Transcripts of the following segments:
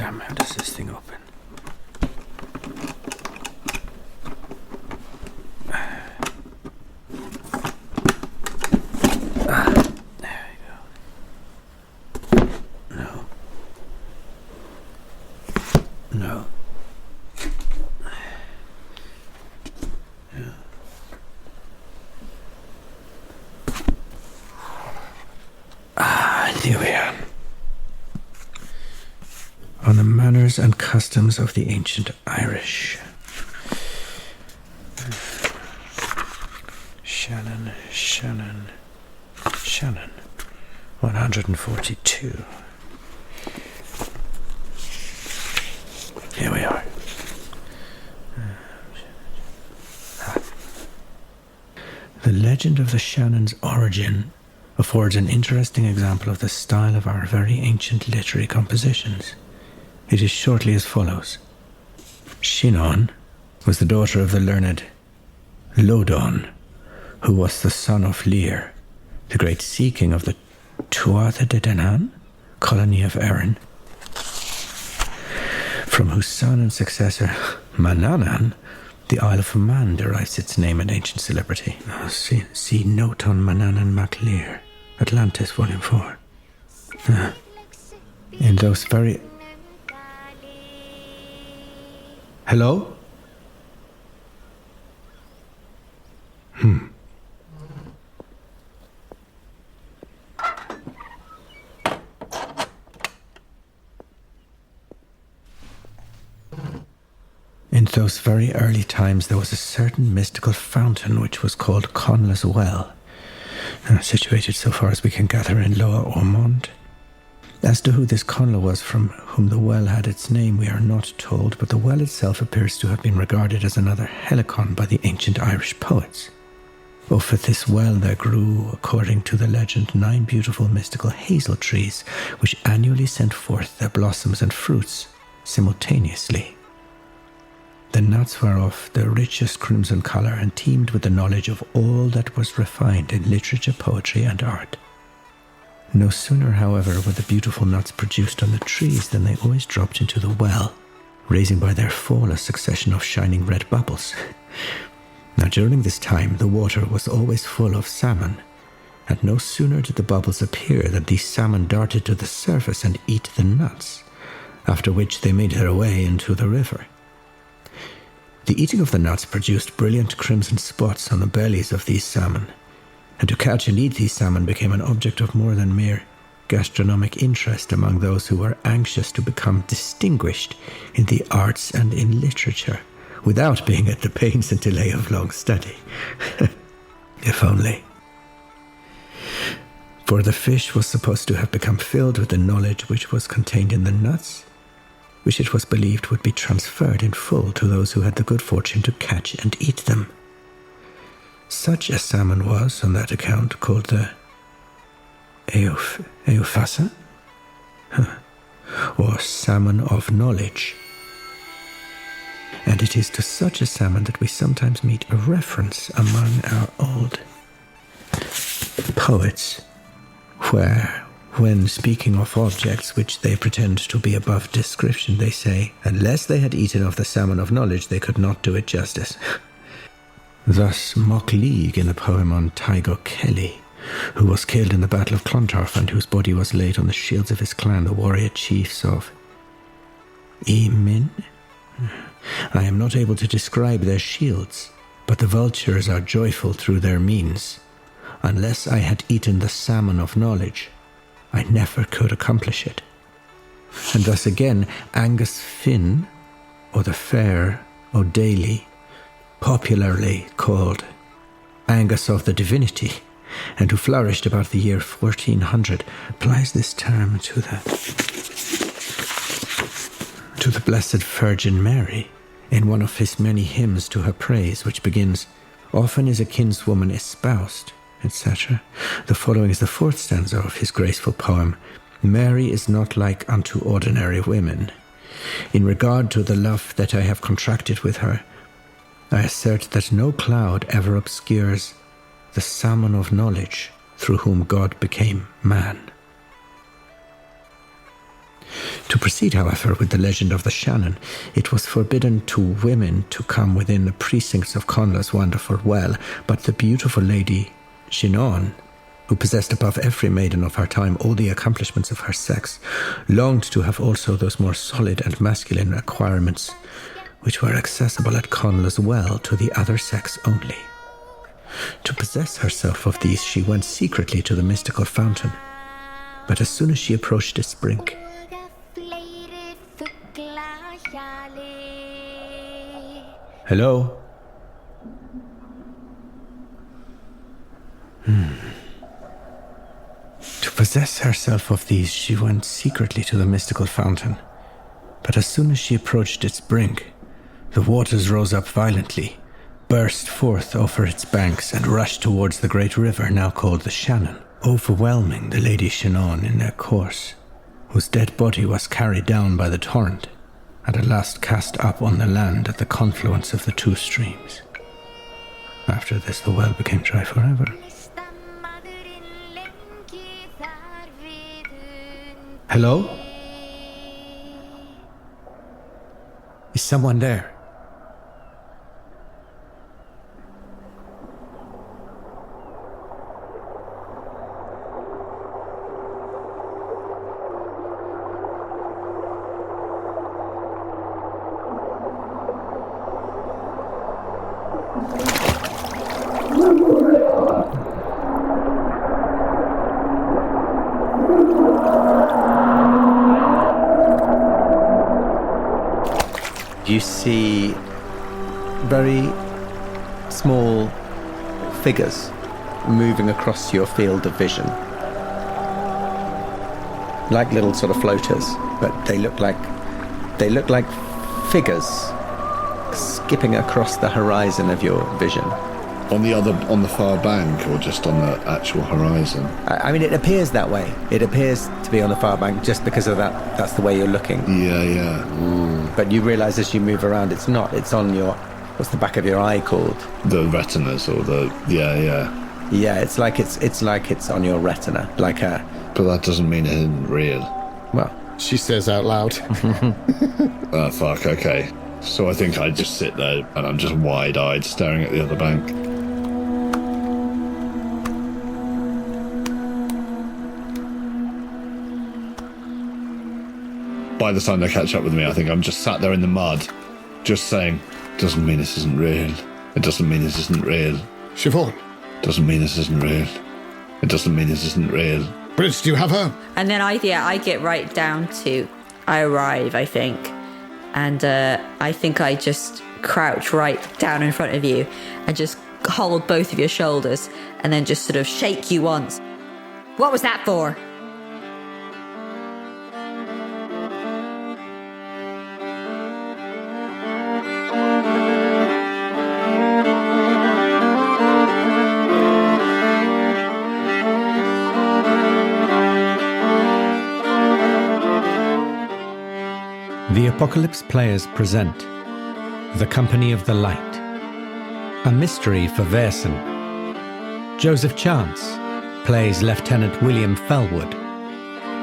Damn, how does this thing open? There you go. No. No. Here we are. On the manners and customs of the ancient Irish. Shannon. 142. Here we are. The legend of the Shannon's origin affords an interesting example of the style of our very ancient literary compositions. It is shortly as follows. Siobhan was the daughter of the learned Lodon, who was the son of Lear, the great sea king of the Tuatha de Danann, colony of Erin, from whose son and successor, Manannan, the Isle of Man derives its name and ancient celebrity. See note on Manannan McAleer, Atlantis, Volume 4. In those very... Hello? In those very early times there was a certain mystical fountain which was called Conla's Well, situated so far as we can gather in Lower Ormond. As to who this Conla was from whom the well had its name we are not told, but the well itself appears to have been regarded as another Helicon by the ancient Irish poets. Over this well there grew, according to the legend, 9 beautiful mystical hazel trees, which annually sent forth their blossoms and fruits simultaneously. The nuts were of the richest crimson colour and teemed with the knowledge of all that was refined in literature, poetry, and art. No sooner, however, were the beautiful nuts produced on the trees than they always dropped into the well, raising by their fall a succession of shining red bubbles. Now during this time the water was always full of salmon, and no sooner did the bubbles appear than these salmon darted to the surface and eat the nuts, after which they made their way into the river. The eating of the nuts produced brilliant crimson spots on the bellies of these salmon, and to catch and eat these salmon became an object of more than mere gastronomic interest among those who were anxious to become distinguished in the arts and in literature, without being at the pains and delay of long study. If only. For the fish was supposed to have become filled with the knowledge which was contained in the nuts, which it was believed would be transferred in full to those who had the good fortune to catch and eat them. Such a salmon was, on that account, called the Eophasa, or salmon of knowledge. And it is to such a salmon that we sometimes meet a reference among our old poets, where, when speaking of objects which they pretend to be above description, they say, unless they had eaten of the salmon of knowledge, they could not do it justice. Thus McAleer in the poem on Tygo Kelly, who was killed in the Battle of Clontarf and whose body was laid on the shields of his clan, the warrior chiefs of Emin. I am not able to describe their shields, but the vultures are joyful through their means. Unless I had eaten the salmon of knowledge, I never could accomplish it. And thus again, Angus Finn, or the fair O'Daly, popularly called Angus of the Divinity, and who flourished about the year 1400, applies this term to the Blessed Virgin Mary in one of his many hymns to her praise, which begins, "Often is a kinswoman espoused," etc. The following is the 4th stanza of his graceful poem, "Mary is not like unto ordinary women. In regard to the love that I have contracted with her, I assert that no cloud ever obscures the salmon of knowledge through whom God became man." To proceed, however, with the legend of the Shannon, it was forbidden to women to come within the precincts of Conla's wonderful well, but the beautiful lady Siobhan, who possessed above every maiden of her time all the accomplishments of her sex, longed to have also those more solid and masculine acquirements which were accessible at Conla's well to the other sex only. To possess herself of these, she went secretly to the mystical fountain, but as soon as she approached its brink, hello? To possess herself of these, she went secretly to the mystical fountain, but as soon as she approached its brink, the waters rose up violently, burst forth over its banks, and rushed towards the great river now called the Shannon, overwhelming the Lady Siobhan in their course, whose dead body was carried down by the torrent, and at last cast up on the land at the confluence of the two streams. After this, the well became dry forever. Hello? Is someone there? You see very small figures moving across your field of vision. Like little sort of floaters, but they look like figures skipping across the horizon of your vision. On the far bank, or just on the actual horizon? I mean, it appears that way. It appears to be on the far bank just because of that. That's the way you're looking. Yeah. But you realise as you move around, it's not. It's on your... What's the back of your eye called? The retinas, or the... Yeah. Yeah, it's like it's on your retina, like a... But that doesn't mean it isn't real. Well... She says out loud. Oh, fuck, okay. So I think I just sit there and I'm just wide-eyed staring at the other bank. By the time they catch up with me, I think I'm just sat there in the mud, just saying, doesn't mean this isn't real. It doesn't mean this isn't real. Siobhan. Doesn't mean this isn't real. It doesn't mean this isn't real. Bridge, do you have her? And then I get right down to, I arrive, I think. And I think I just crouch right down in front of you and just hold both of your shoulders and then just sort of shake you once. What was that for? The Apocalypse Players present The Company of the Light, a mystery for Vaesen. Joseph Chance plays Lieutenant William Fellwood.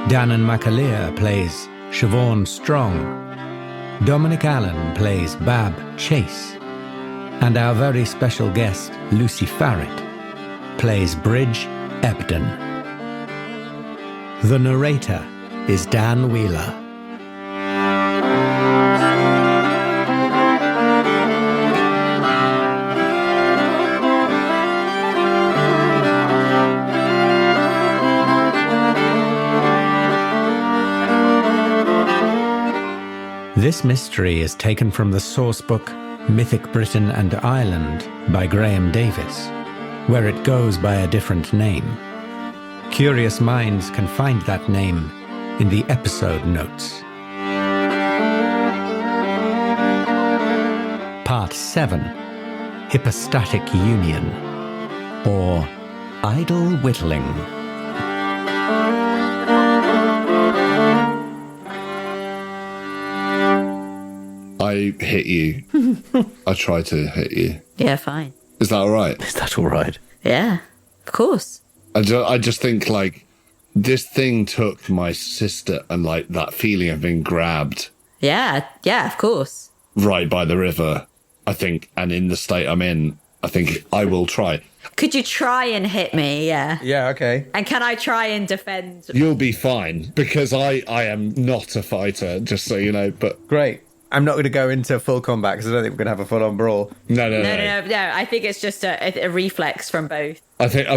Danann McAleer plays Siobhan Strong. Dominic Allen plays Bab Chase. And our very special guest, Lucy Farrett, plays Bridge Ebden. The narrator is Dan Wheeler. This mystery is taken from the source book Mythic Britain and Ireland by Graeme Davis, where it goes by a different name. Curious minds can find that name in the episode notes. Part 7, Hypostatic Union, or Idle Whittling. I hit you. I tried to hit you. Yeah, fine. Is that all right? Is that all right? Yeah, of course. I just think, like, this thing took my sister and like that feeling of being grabbed Yeah, of course. right by the river, I think, and in the state I'm in, I think I will try. Could you try and hit me? Yeah. Yeah, okay. And can I try and defend? You'll be fine, because I am not a fighter, just so you know, but... Great. I'm not going to go into full combat because I don't think we're going to have a full-on brawl. No. No. I think it's just a reflex from both. I think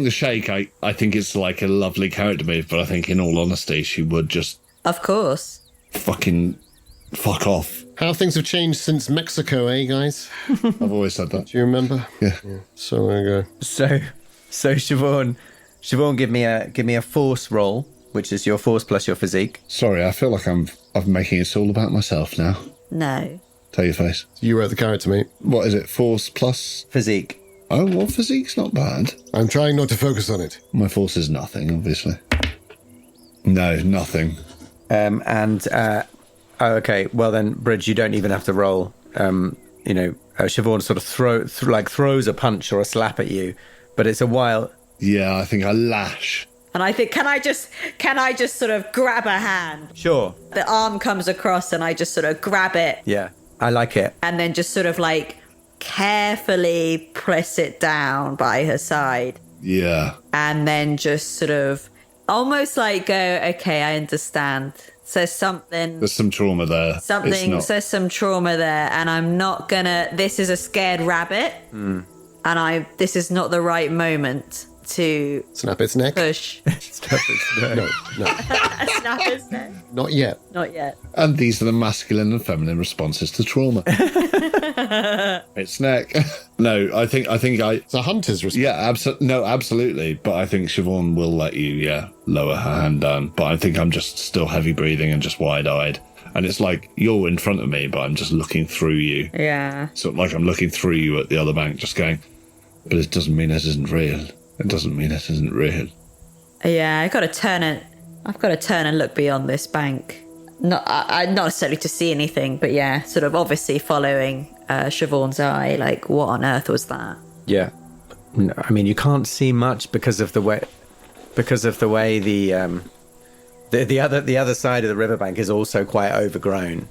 the shake, I think it's like a lovely character move, but I think in all honesty, she would just Of course. fucking fuck off. How things have changed since Mexico, eh, guys? I've always said that. Do you remember? Yeah. So there you go. So Siobhan, give me a force roll, which is your force plus your physique. Sorry, I feel like I'm making it all about myself now. No. Tell your face. You wrote the character, mate. What is it? Force plus? Physique. Oh, well, physique's not bad. I'm trying not to focus on it. My force is nothing, obviously. No, nothing. Okay. Well then, Bridge, you don't even have to roll. Siobhan sort of throws a punch or a slap at you, but it's a while. Yeah, I think I lash. And I think, can I just sort of grab a hand? Sure. The arm comes across and I just sort of grab it Yeah, I like it. and then just sort of like carefully press it down by her side. Yeah. And then just sort of almost like go, okay, I understand. There's something. There's some trauma there. There's some trauma there, and I'm not gonna. This is a scared rabbit, and this is not the right moment to Snap its neck? push. No. Snap his neck. Not yet. Not yet. And these are the masculine and feminine responses to trauma. It's neck. No, I think It's a hunter's response. yeah, absolutely. But I think Siobhan will let you, lower her hand down. But I think I'm just still heavy breathing and just wide-eyed. And it's like you're in front of me, but I'm just looking through you. Yeah. So like I'm looking through you at the other bank, just going, but it doesn't mean it isn't real. It doesn't mean it isn't real. Yeah, I've got to turn and look beyond this bank. Not necessarily to see anything, but yeah, sort of obviously following Siobhan's eye. Like, what on earth was that? Yeah. No, I mean, you can't see much because of the way the other side of the riverbank is also quite overgrown.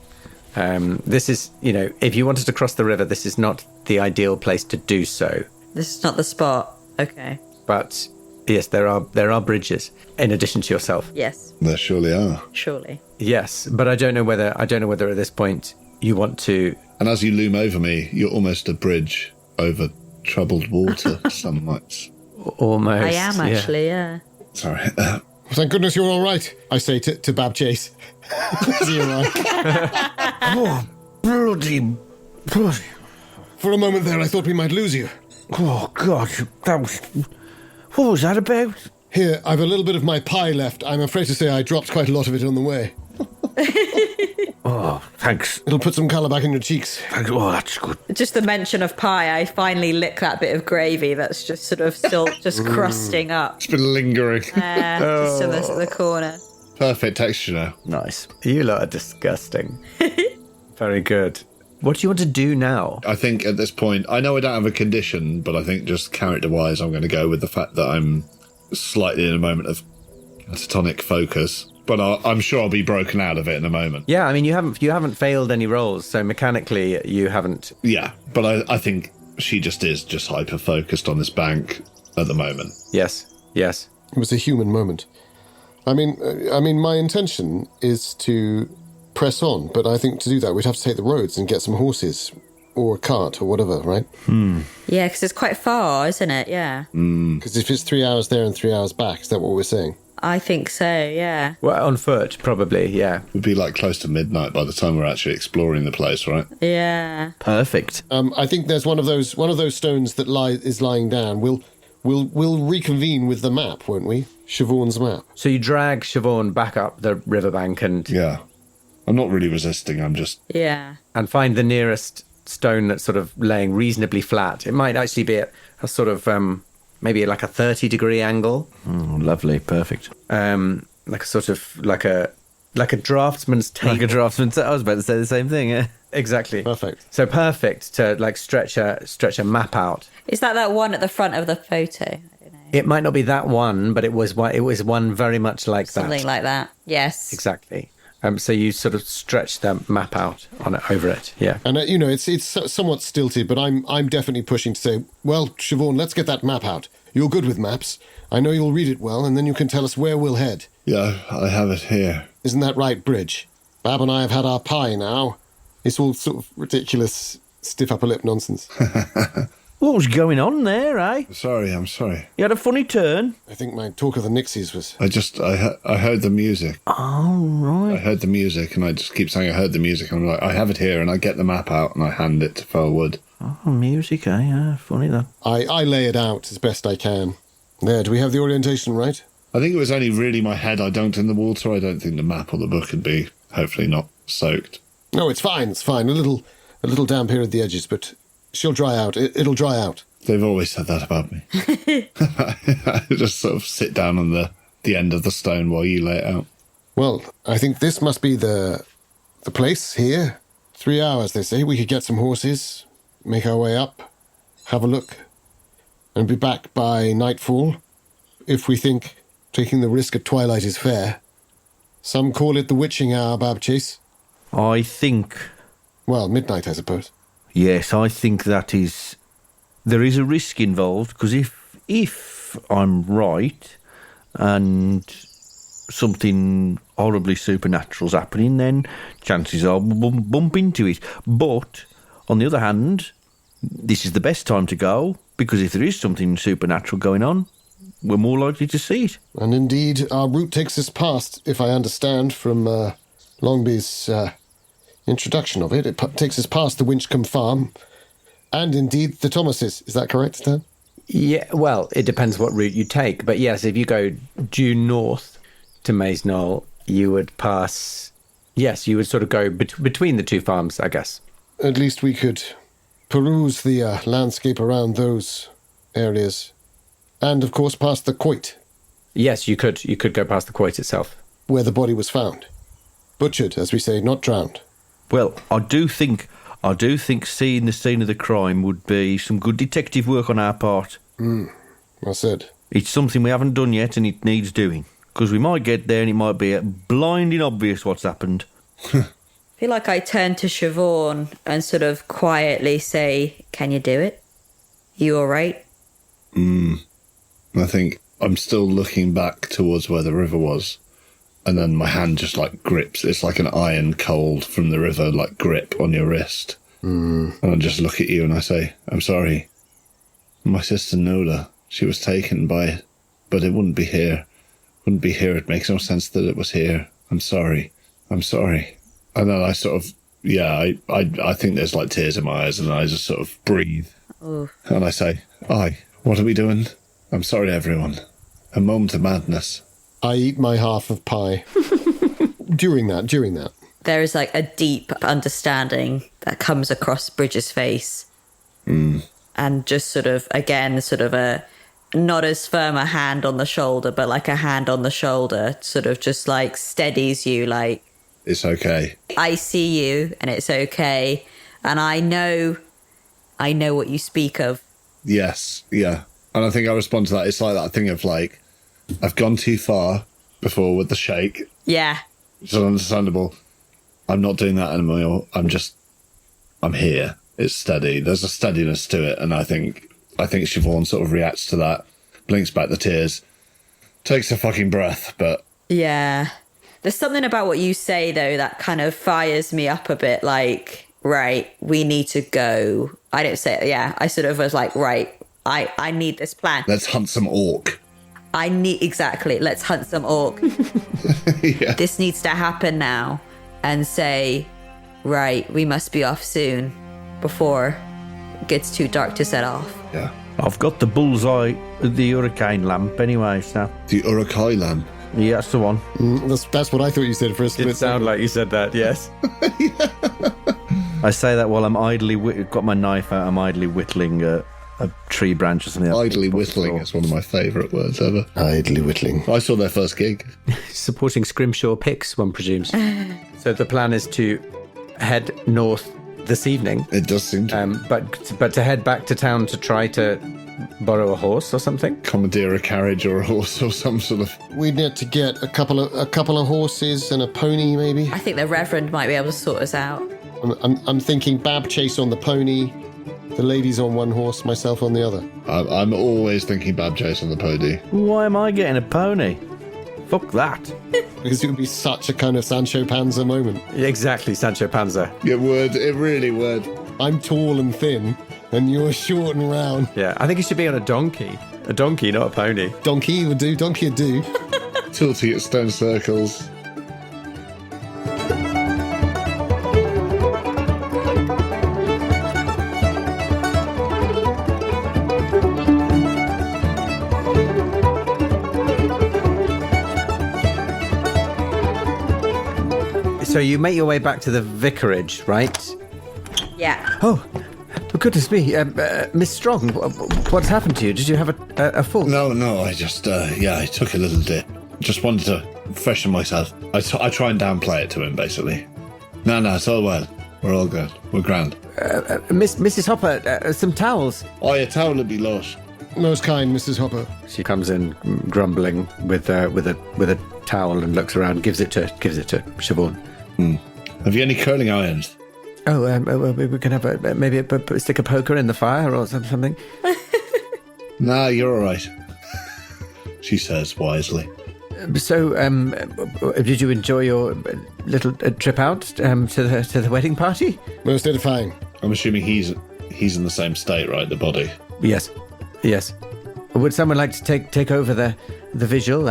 This is, if you wanted to cross the river, this is not the ideal place to do so. This is not the spot. Okay. But yes, there are bridges in addition to yourself. Yes. There surely are. Surely. Yes, but I don't know whether at this point you want to. And as you loom over me, you're almost a bridge over troubled water. Some nights. Almost. I am actually. Yeah. Sorry. Thank goodness you're all right, I say to Bab Chase. Is he all right? Oh, bloody. For a moment there, I thought we might lose you. Oh, God. What was that about? Here, I've a little bit of my pie left. I'm afraid to say I dropped quite a lot of it on the way. Oh, thanks. It'll put some colour back in your cheeks. Thanks. Oh, that's good. Just the mention of pie, I finally lick that bit of gravy that's just sort of still just crusting up. It's been lingering. Just in the corner. Perfect texture now. Nice. You lot are disgusting. Very good. What do you want to do now? I think at this point, I know I don't have a condition, but I think just character-wise, I'm going to go with the fact that I'm slightly in a moment of catatonic focus. But I'm sure I'll be broken out of it in a moment. Yeah, I mean, you haven't failed any rolls, so mechanically you haven't. Yeah, but I think she just is just hyper-focused on this bank at the moment. Yes. It was a human moment. I mean, my intention is to press on, but I think to do that we'd have to take the roads and get some horses or a cart or whatever, right? Yeah, because it's quite far, isn't it? Yeah. Because if it's 3 hours there and 3 hours back, is that what we're saying? I think so, yeah. Well, on foot, probably, yeah. We'd be like close to midnight by the time we're actually exploring the place, right? Yeah. Perfect. I think there's one of those stones that is lying down. We'll reconvene with the map, won't we? Siobhan's map. So you drag Siobhan back up the riverbank and Yeah. I'm not really resisting, I'm just... Yeah. and find the nearest stone that's sort of laying reasonably flat. It might actually be a sort of maybe like a 30-degree angle. Oh, lovely. Perfect. Like a sort of like a draftsman's table. Like a draftsman. I was about to say the same thing, yeah. Exactly. Perfect. So perfect to like stretch a map out. Is that one at the front of the photo? I don't know. It might not be that one, but it was one very much like that. Something like that. Yes. Exactly. So you sort of stretch the map out on it, over it. Yeah. And it's somewhat stilted, but I'm definitely pushing to say, well, Siobhan, let's get that map out. You're good with maps. I know you'll read it well, and then you can tell us where we'll head. Yeah, I have it here. Isn't that right, Bridge? Bab and I have had our pie now. It's all sort of ridiculous, stiff upper lip nonsense. What was going on there, eh? I'm sorry. You had a funny turn. I think my talk of the Nixies was... I heard the music. Oh, right. I heard the music, and I just keep saying I heard the music, and I'm like, I have it here, and I get the map out, and I hand it to Fellwood. Oh, music, eh? Yeah, funny that. I lay it out as best I can. There, do we have the orientation right? I think it was only really my head I dunked in the water. I don't think the map or the book would be, hopefully not, soaked. No, it's fine, it's fine. A little damp here at the edges, but she'll dry out. It'll dry out. They've always said that about me. I just sort of sit down on the end of the stone while you lay it out. Well, I think this must be the place here. 3 hours, they say. We could get some horses, make our way up, have a look, and be back by nightfall, if we think taking the risk at twilight is fair. Some call it the witching hour, Babchase. I think... Well, midnight, I suppose. Yes, I think that is... There is a risk involved, because if I'm right, and something horribly supernatural's happening, then chances are we'll bump into it. But, on the other hand, this is the best time to go, because if there is something supernatural going on, we're more likely to see it. And indeed, our route takes us past, if I understand from Longby's introduction of it, takes us past the Winchcombe farm, and indeed the Thomases. Is that correct, Stan? Yeah, well, it depends what route you take. But yes, if you go due north to Maze Knoll, you would pass... Yes, you would sort of go between the two farms, I guess. At least we could peruse the landscape around those areas. And, of course, past the quoit. Yes, you could go past the quoit itself. Where the body was found. Butchered, as we say, not drowned. Well, I do think seeing the scene of the crime would be some good detective work on our part. Well said. It's something we haven't done yet, and it needs doing. Because we might get there and it might be blinding obvious what's happened. I feel like I turn to Siobhan and sort of quietly say, can you do it? You all right? I think I'm still looking back towards where the river was. And then my hand just, grips. It's like an iron cold from the river, grip on your wrist. And I just look at you and I say, I'm sorry. My sister Nola, she was taken by it. But it wouldn't be here. Wouldn't be here. It makes no sense that it was here. I'm sorry. I'm sorry. And then I sort of, I think there's, tears in my eyes, and I just sort of breathe. Ooh. And I say, aye, what are we doing? I'm sorry, everyone. A moment of madness. I eat my half of pie. During that. There is a deep understanding that comes across Bridget's face. And just sort of, again, sort of a not as firm a hand on the shoulder, but a hand on the shoulder sort of just steadies you It's okay. I see you and it's okay. And I know what you speak of. Yes, yeah. And I think I respond to that. It's like that thing of I've gone too far before with the shake. Yeah. It's understandable. I'm not doing that anymore. I'm here. It's steady. There's a steadiness to it. And I think Siobhan sort of reacts to that, blinks back the tears, takes a fucking breath, but... Yeah. There's something about what you say, though, that kind of fires me up a bit, right, we need to go. I don't say it, yeah. I sort of was right, I need this plan. Let's hunt some orc. Exactly, let's hunt some orc. Yeah. This needs to happen now. And say, right, we must be off soon before it gets too dark to set off. Yeah. I've got the bullseye, the hurricane lamp anyway, so... The Urukai lamp. Yeah, that's the one. That's what I thought you said for a split. It sounded like you said that, yes. I say that while I'm got my knife out, I'm idly whittling a tree branch or something. Idly Whittling is one of my favourite words ever. Idly Whittling. I saw their first gig. Supporting Scrimshaw picks, one presumes. So the plan is to head north this evening. It does seem to. But to head back to town to try to borrow a horse or something? Commandeer a carriage or a horse or some sort of... We need to get a couple of horses and a pony, maybe. I think the Reverend might be able to sort us out. I'm thinking Bab Chase on the pony, the ladies on one horse, myself on the other. I'm always thinking Bab Chase on the pony. Why am I getting a pony? Fuck that. Because it would be such a kind of Sancho Panza moment. Exactly, Sancho Panza. It would. It really would. I'm tall and thin, and you're short and round. Yeah, I think he should be on a donkey. A donkey, not a pony. Donkey would do. Donkey would do. Tilting at stone circles. So you make your way back to the vicarage, right? Yeah. Oh, goodness me. Miss Strong, what's happened to you? Did you have a fall? No, I just, I took a little dip. Just wanted to freshen myself. I try and downplay it to him, basically. No, it's all well. We're all good. We're grand. Mrs. Hopper, some towels. Oh, your towel would be lush. Most kind, Mrs. Hopper. She comes in grumbling with a towel and looks around, gives it to Siobhan. Have you any curling irons? Oh, we can have maybe a stick of poker in the fire or something. Nah, you're all right. She says wisely. So, did you enjoy your little trip out to the wedding party? Most edifying. I'm assuming he's in the same state, right? The body. Yes. Would someone like to take over the visual,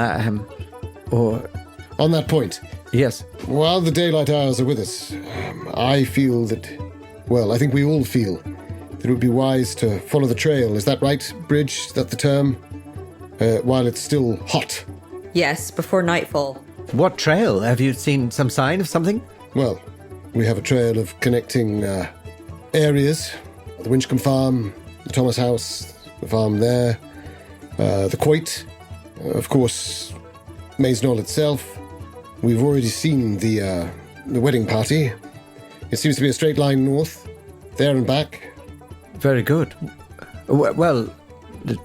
or? On that point, Yes. while the daylight hours are with us, I feel that, I think we all feel that it would be wise to follow the trail. Is that right, Bridge? Is that the term? While it's still hot. Yes, before nightfall. What trail? Have you seen some sign of something? Well, we have a trail of connecting areas. The Winchcombe Farm, the Thomas House, the farm there, the Quoit, of course, Maze Knoll itself. We've already seen the wedding party. It seems to be a straight line north, there and back. Very good. Well,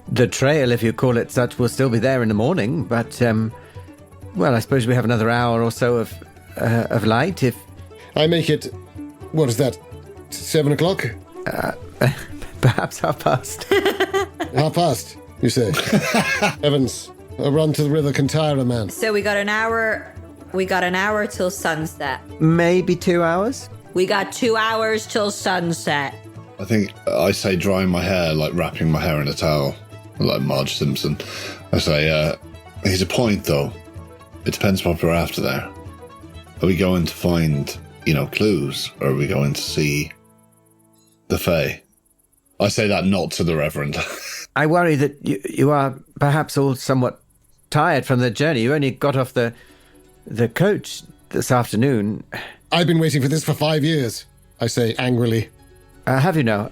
the trail, if you call it such, will still be there in the morning, but, I suppose we have another hour or so of light, if... I make it, what is that, 7 o'clock? Perhaps past. Half past, you say? Evans, a run to the river can tire a man. So we got an hour till sunset. Maybe 2 hours? We got 2 hours till sunset. I think I say drying my hair, like wrapping my hair in a towel, like Marge Simpson. I say, here's a point, though. It depends what we're after there. Are we going to find, clues, or are we going to see the Fae? I say that not to the Reverend. I worry that you are perhaps all somewhat tired from the journey. You only got off the coach this afternoon. I've been waiting for this for 5 years, I say angrily. Have you now?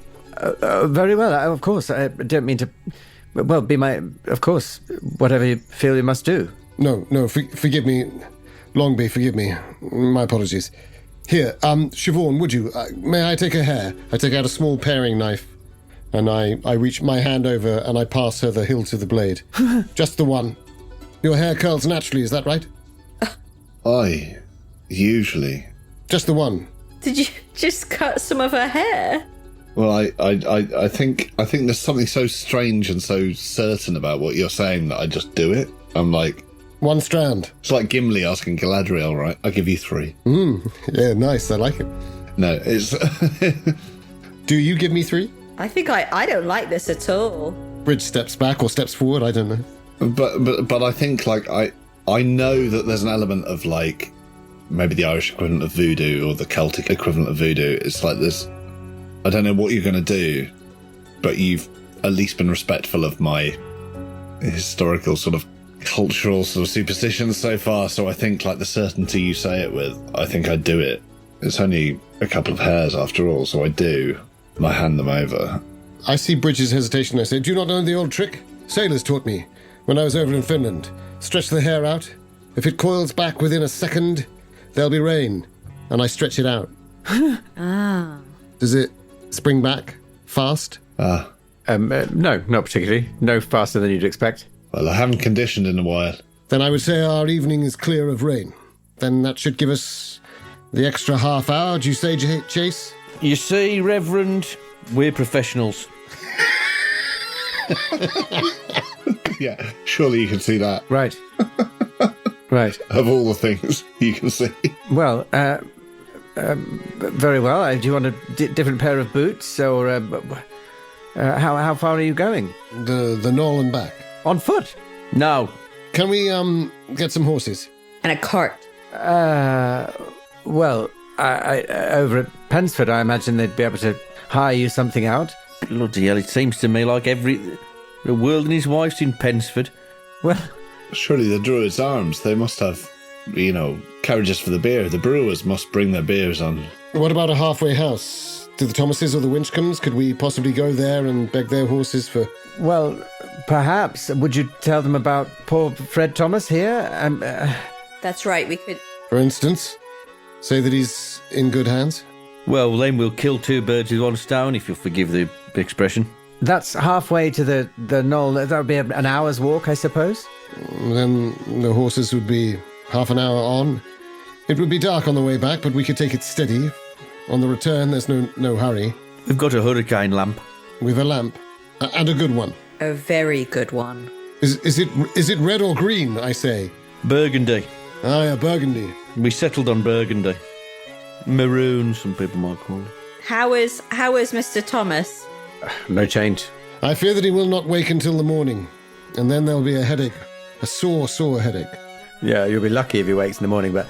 Very well, of course. I don't mean to... of course, whatever you feel you must do. No, forgive me. Longby, forgive me. My apologies. Here, Siobhan, would you? May I take her hair? I take out a small paring knife, and I reach my hand over and I pass her the hilt of the blade. Just the one. Your hair curls naturally, is that right? Usually. Just the one. Did you just cut some of her hair? Well, I think there's something so strange and so certain about what you're saying that I just do it. I'm like... One strand. It's like Gimli asking Galadriel, right? I'll give you 3. Yeah, nice. I like it. No, it's... Do you give me 3? I think I don't like this at all. Bridge steps back or steps forward, I don't know. But I think, like, I know that there's an element of, like, maybe the Irish equivalent of voodoo or the Celtic equivalent of voodoo. It's like this... I don't know what you're going to do, but you've at least been respectful of my historical sort of cultural sort of superstitions so far. So I think, like, the certainty you say it with, I think I'd do it. It's only a couple of hairs after all, so I do. And I hand them over. I see Bridge's hesitation. I say, do you not know the old trick? Sailors taught me when I was over in Finland. Stretch the hair out. If it coils back within a second, there'll be rain. And I stretch it out. Ah. Does it spring back fast? No, not particularly. No faster than you'd expect. Well, I haven't conditioned in a while. Then I would say our evening is clear of rain. Then that should give us the extra half hour, do you say, Chase? You see, Reverend, we're professionals. Yeah, surely you can see that. Right. Right. Of all the things you can see. Well, very well. Do you want a different pair of boots, or how far are you going? The knoll and back. On foot? No. Can we get some horses? And a cart. Well, I over at Pensford, I imagine they'd be able to hire you something out. Bloody hell, it seems to me like the world and his wife's in Pensford. Well, Surely the Druids' Arms, they must have, carriages for the beer. The brewers must bring their beers on. What about a halfway house? To the Thomases or the Winchcombes? Could we possibly go there and beg their horses for... well, perhaps. Would you tell them about poor Fred Thomas here? That's right, we could... For instance, say that he's in good hands? Well, then we'll kill two birds with one stone, if you'll forgive the expression. That's halfway to the knoll. That would be an hour's walk, I suppose. Then the horses would be half an hour on. It would be dark on the way back, but we could take it steady. On the return, there's no hurry. We've got a hurricane lamp. With a lamp. And a good one. A very good one. Is it red or green, I say? Burgundy. Ah, yeah, burgundy. We settled on burgundy. Maroon, some people might call it. How is Mr. Thomas? No change. I fear that he will not wake until the morning. And then there'll be a headache. A sore headache. Yeah, you'll be lucky if he wakes in the morning, but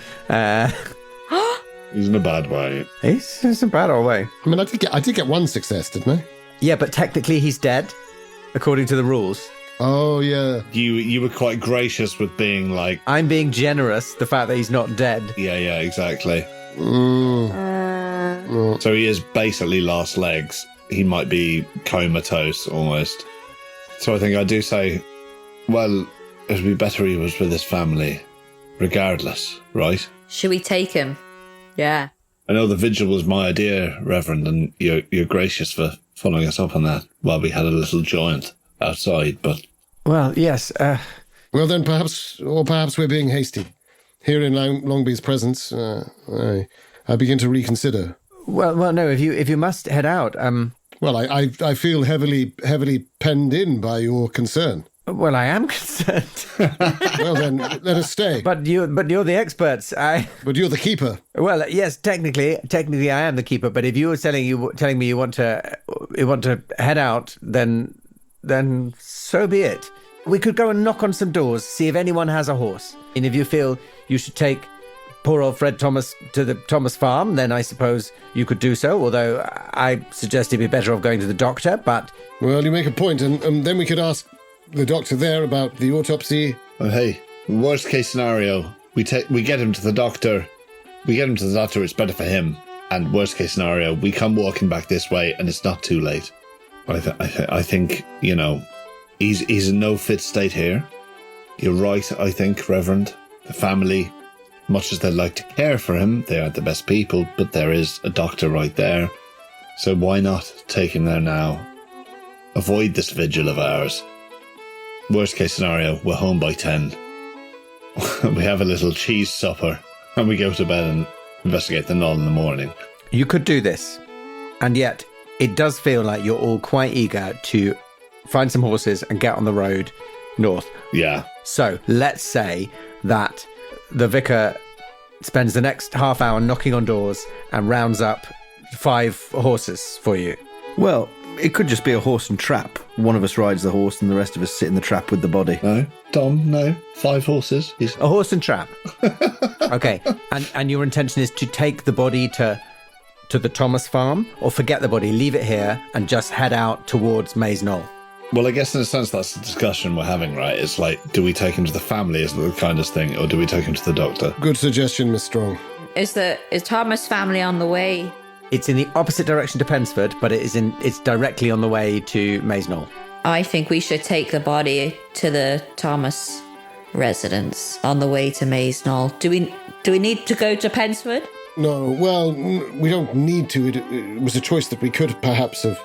He's in a bad way. it's a bad old way. I mean, I did get one success, didn't I? Yeah, but technically he's dead, according to the rules. Oh, yeah. You were quite gracious with being like... I'm being generous, the fact that he's not dead. Yeah, exactly. So he is basically lost legs. He might be comatose, almost. So I think I do say, well, it would be better he was with his family, regardless, right? Should we take him? Yeah. I know the vigil was my idea, Reverend, and you're gracious for following us up on that while we had a little joint outside, but... Well, yes. Well, then perhaps we're being hasty. Here in Longby's presence, I begin to reconsider. Well, no. If you must head out, Well, I feel heavily penned in by your concern. well, I am concerned. Well, then let us stay. but you're the experts. But you're the keeper. Well, yes, technically, I am the keeper. But if you were telling me you want to head out, then so be it. We could go and knock on some doors, see if anyone has a horse. And if you feel you should take poor old Fred Thomas to the Thomas farm, then I suppose you could do so, although I suggest he'd be better off going to the doctor, but... Well, you make a point, and then we could ask the doctor there about the autopsy. Oh, hey, worst case scenario, we get him to the doctor. It's better for him. And worst case scenario, we come walking back this way and it's not too late. I think, he's in no fit state here. You're right, I think, Reverend. The family, much as they'd like to care for him, they aren't the best people, but there is a doctor right there. So why not take him there now? Avoid this vigil of ours. Worst case scenario, we're home by 10. We have a little cheese supper, and we go to bed and investigate the knoll in the morning. You could do this, and yet it does feel like you're all quite eager to find some horses and get on the road north. Yeah. So let's say that the vicar spends the next half hour knocking on doors and rounds up 5 horses for you. Well, it could just be a horse and trap. One of us rides the horse and the rest of us sit in the trap with the body. No, Dom, no. 5 horses. A horse and trap. Okay. And your intention is to take the body to the Thomas farm, or forget the body, leave it here, and just head out towards Maze Knoll? Well, I guess in a sense that's the discussion we're having, right? It's like, do we take him to the family as the kindest thing, or do we take him to the doctor? Good suggestion, Miss Strong. Is Thomas' family on the way? It's in the opposite direction to Pensford, but it's directly on the way to Maze Knoll. I think we should take the body to the Thomas residence on the way to Maze Knoll. Do we need to go to Pensford? No, well, we don't need to. It was a choice that we could perhaps have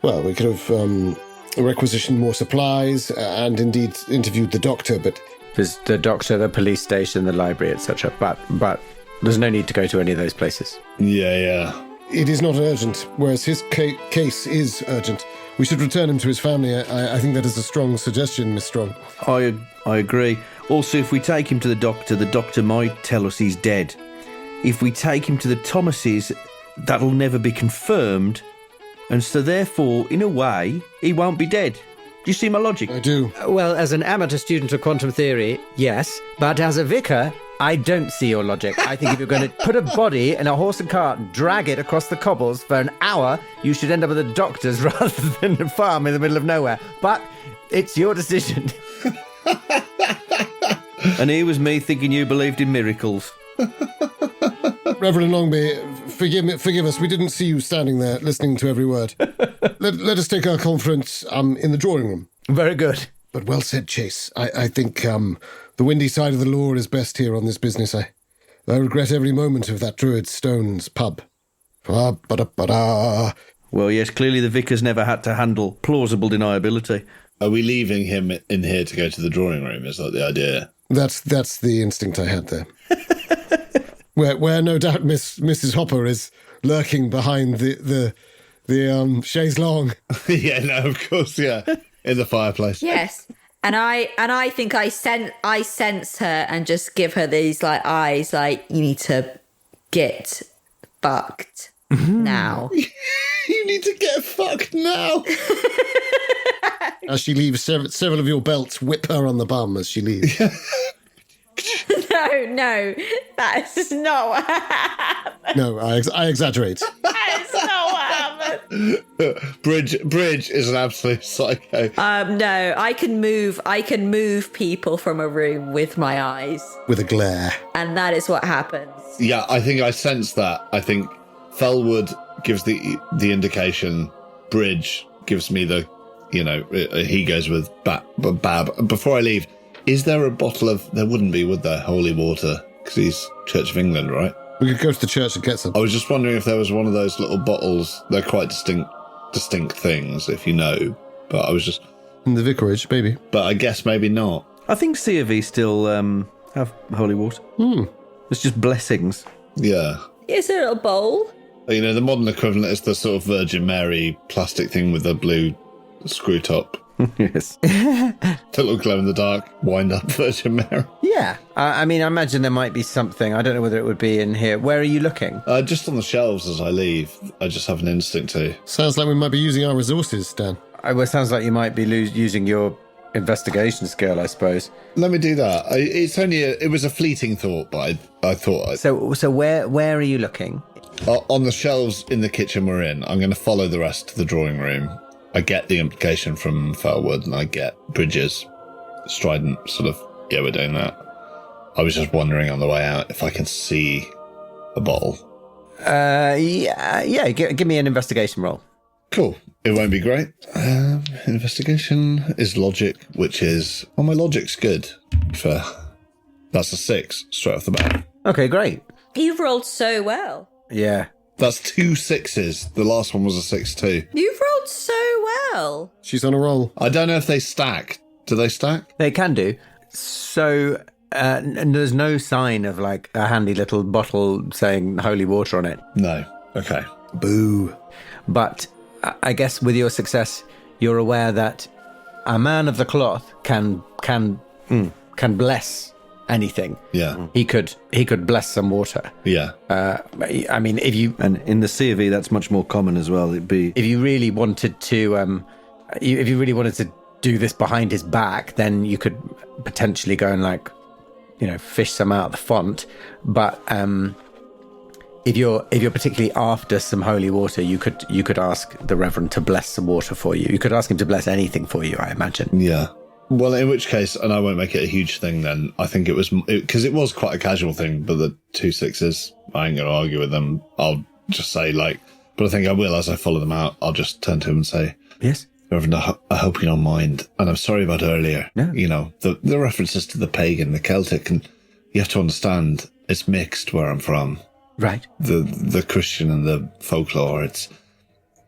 Well, we could have requisitioned more supplies and indeed interviewed the doctor, but There's the doctor, the police station, the library, etc. But there's no need to go to any of those places. Yeah. it is not urgent, whereas his case is urgent. We should return him to his family. I think that is a strong suggestion, Miss Strong. I agree. Also, if we take him to the doctor might tell us he's dead. If we take him to the Thomases, that'll never be confirmed. And so therefore, in a way, he won't be dead. Do you see my logic? I do. Well, as an amateur student of quantum theory, yes. But as a vicar, I don't see your logic. I think if you're going to put a body in a horse and cart and drag it across the cobbles for an hour, you should end up at the doctor's rather than a farm in the middle of nowhere. But it's your decision. And here was me thinking you believed in miracles. Reverend Longby, forgive us. We didn't see you standing there listening to every word. Let us take our conference in the drawing room. Very good. But well said, Chase. I think the windy side of the law is best here on this business. I regret every moment of that Druid Stones pub. Ba-da-ba-da. Well, yes, clearly the vicar's never had to handle plausible deniability. Are we leaving him in here to go to the drawing room? Is that the idea? That's the instinct I had there. where no doubt Mrs. Hopper is lurking behind the chaise longue. Yeah, no, of course, yeah. In the fireplace. Yes. And I think I sense her and just give her these like eyes like, you need to get fucked now. You need to get fucked now. As she leaves, several of your belts whip her on the bum as she leaves. No, that's not what happened. No, I exaggerate. That's not what happened. Bridge is an absolute psycho. No, I can move people from a room with my eyes. With a glare. And that is what happens. Yeah, I think I sense that. I think Fellwood gives the indication. Bridge gives me the, he goes with Bab. Before I leave, is there a bottle of, there wouldn't be, would there, holy water? Because he's Church of England, right? We could go to the church and get some. I was just wondering if there was one of those little bottles. They're quite distinct things, if you know. But I was just... In the vicarage, maybe. But I guess maybe not. I think C of E still have holy water. It's just blessings. Yeah. Here's a little bowl. The modern equivalent is the sort of Virgin Mary plastic thing with the blue screw top. Yes. The little glow-in-the-dark wind-up Virgin Mary. Yeah. I mean, I imagine there might be something. I don't know whether it would be in here. Where are you looking? Just on the shelves as I leave. I just have an instinct to. Sounds like we might be using our resources, Dan. Well, it sounds like you might be using your investigation skill, I suppose. Let me do that. It was a fleeting thought, but I thought... So where are you looking? On the shelves in the kitchen we're in. I'm going to follow the rest to the drawing room. I get the implication from Fellwood, and I get Bridges' strident sort of, yeah, we're doing that. I was just wondering on the way out if I can see a bottle. Yeah. Give me an investigation roll. Cool. It won't be great. Investigation is logic, which is... Well, my logic's good. That's a 6, straight off the bat. Okay, great. You've rolled so well. Yeah. That's 2 6s. The last one was a 6 too. You've rolled so well. She's on a roll. I don't know if they stack. Do they stack? They can do. So there's no sign of like a handy little bottle saying holy water on it. No. Okay. Boo. But I guess with your success, you're aware that a man of the cloth can bless anything. Yeah. He could bless some water. Yeah. I mean, if you... And in the C of E, that's much more common as well. It'd be... If you really wanted to... if you really wanted to do this behind his back, then you could potentially go and fish some out of the font. But if you're particularly after some holy water, you could ask the Reverend to bless some water for you. You could ask him to bless anything for you, I imagine. Yeah. Well, in which case, and I won't make it a huge thing then, I think it was, because it was quite a casual thing, but the 2 6s, I ain't going to argue with them. I'll just say, but I think I will, as I follow them out, I'll just turn to him and say, Yes? Reverend, I hope you don't mind, and I'm sorry about earlier. No. The references to the pagan, the Celtic, and you have to understand, it's mixed where I'm from. Right. The Christian and the folklore,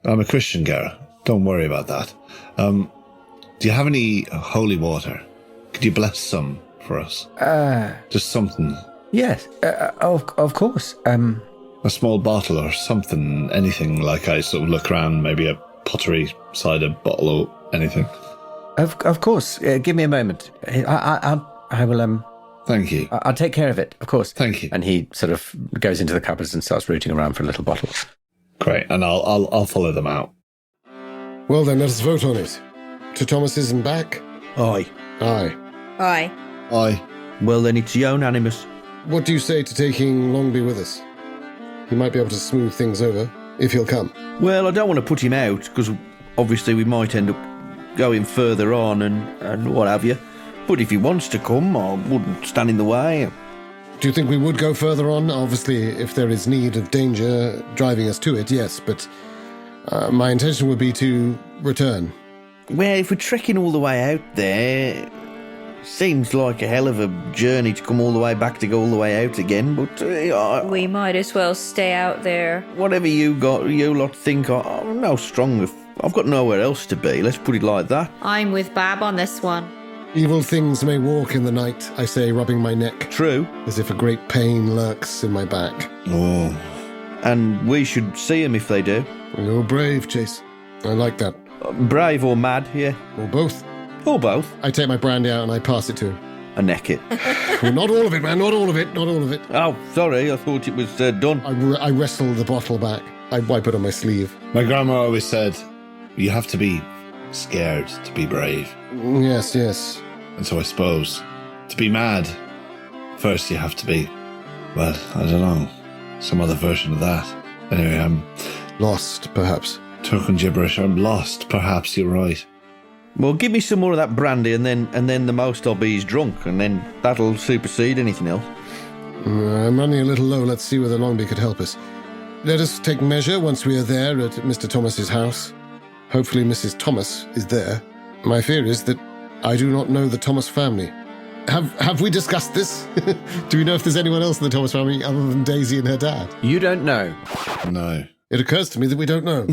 I'm a Christian girl. Don't worry about that. Do you have any holy water? Could you bless some for us? Just something. Yes, of course. A small bottle or something, anything. Like I sort of look around, maybe a pottery cider bottle or anything. Of course. Give me a moment. I will. Thank you. I'll take care of it. Of course. Thank you. And he sort of goes into the cupboards and starts rooting around for a little bottle. Great, and I'll follow them out. Well then, let us vote on it. To Thomas's and back? Aye. Aye. Aye. Aye. Well, then it's unanimous. What do you say to taking Longby with us? He might be able to smooth things over, if he'll come. Well, I don't want to put him out, because obviously we might end up going further on and what have you. But if he wants to come, I wouldn't stand in the way. Do you think we would go further on? Obviously, if there is need of danger driving us to it, yes, but my intention would be to return. Well, if we're trekking all the way out there, seems like a hell of a journey to come all the way back to go all the way out again, but We might as well stay out there. whatever you lot think, I'm no strong. I've got nowhere else to be, let's put it like that. I'm with Bab on this one. Evil things may walk in the night, I say, rubbing my neck, True. as if a great pain lurks in my back. Oh. And we should see them if they do. You're brave, Chase. I like that. Brave or mad, yeah. Or both. Or both. I take my brandy out and I pass it to him. I neck it. Well, not all of it, man, not all of it, not all of it. Oh, sorry, I thought it was done. I wrestle the bottle back. I wipe it on my sleeve. My grandma always said, you have to be scared to be brave. Yes, yes. And so I suppose, to be mad, first you have to be, well, I don't know, some other version of that. Anyway, I'm Lost, perhaps. talking gibberish. I'm lost, perhaps, you're right. Well, give me some more of that brandy, and then the most I'll be is drunk, and then that'll supersede anything else. I'm running a little low. Let's see whether Longby could help us. Let us take measure once we are there at Mr. Thomas's house. Hopefully Mrs. Thomas is there. My fear is that I do not know the Thomas family. Have we discussed this? Do we know if there's anyone else in the Thomas family other than Daisy and her dad? You don't know. No. It occurs to me that we don't know.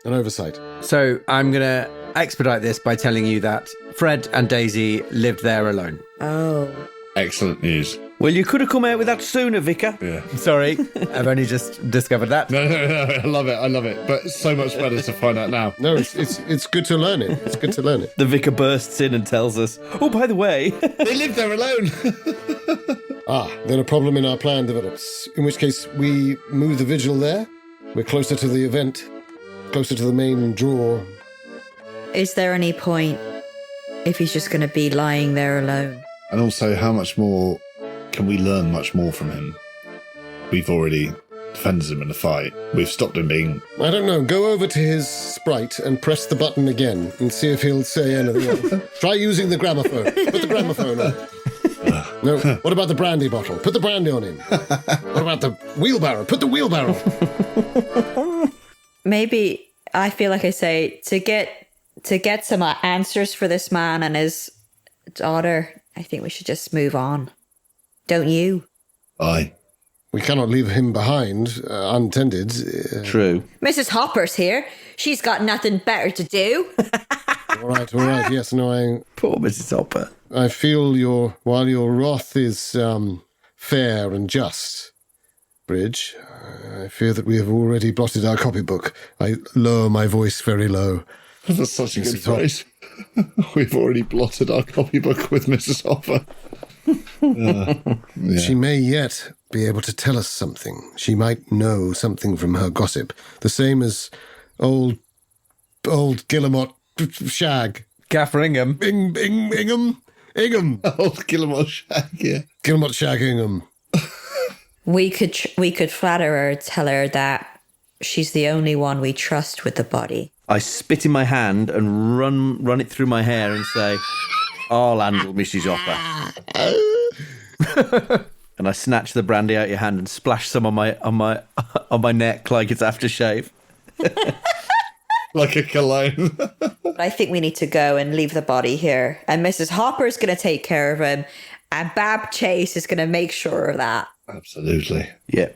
An oversight. So I'm going to expedite this by telling you that Fred and Daisy lived there alone. Oh. Excellent news. Well, you could have come out with that sooner, Vicar. Yeah. Sorry, I've only just discovered that. No, I love it. But it's so much better to find out now. No, it's good to learn it. It's good to learn it. The Vicar bursts in and tells us, oh, by the way, They live there alone. Then a problem in our plan develops. In which case, we move the vigil there. We're closer to the event, closer to the main draw. Is there any point if he's just going to be lying there alone? And also, how much more can we learn much more from him? We've already defended him in a fight. We've stopped him being... I don't know. Go over to his sprite and press the button again and see if he'll say anything else. Try using the gramophone. Put the gramophone on. No, what about the brandy bottle? Put the brandy on him. What about the wheelbarrow? Put the wheelbarrow. Maybe I feel like I say to get some answers for this man and his daughter. I think we should just move on. Don't you? Aye. We cannot leave him behind untended. true. Mrs. Hopper's here. She's got nothing better to do. All right. Yes, no, Poor Mrs. Hopper. I feel while your wrath is fair and just, Bridge, I fear that we have already blotted our copybook. I lower my voice very low. That's such a good Mrs. Hopper. phrase. We've already blotted our copybook with Mrs. Hopper. Yeah. She may yet be able to tell us something. She might know something from her gossip. The same as old Guillemot Shag. Gaffer Ingham. Ingham? Old Guillemot Shag, yeah. Guillemot Shag Ingham. We could flatter her, tell her that she's the only one we trust with the body. I spit in my hand and run it through my hair and say, I'll handle Mrs. Hopper. And I snatch the brandy out your hand and splash some on my neck like it's aftershave. Like a cologne. I think we need to go and leave the body here. And Mrs. Hopper's going to take care of him. And Bab Chase is going to make sure of that. Absolutely. Yeah.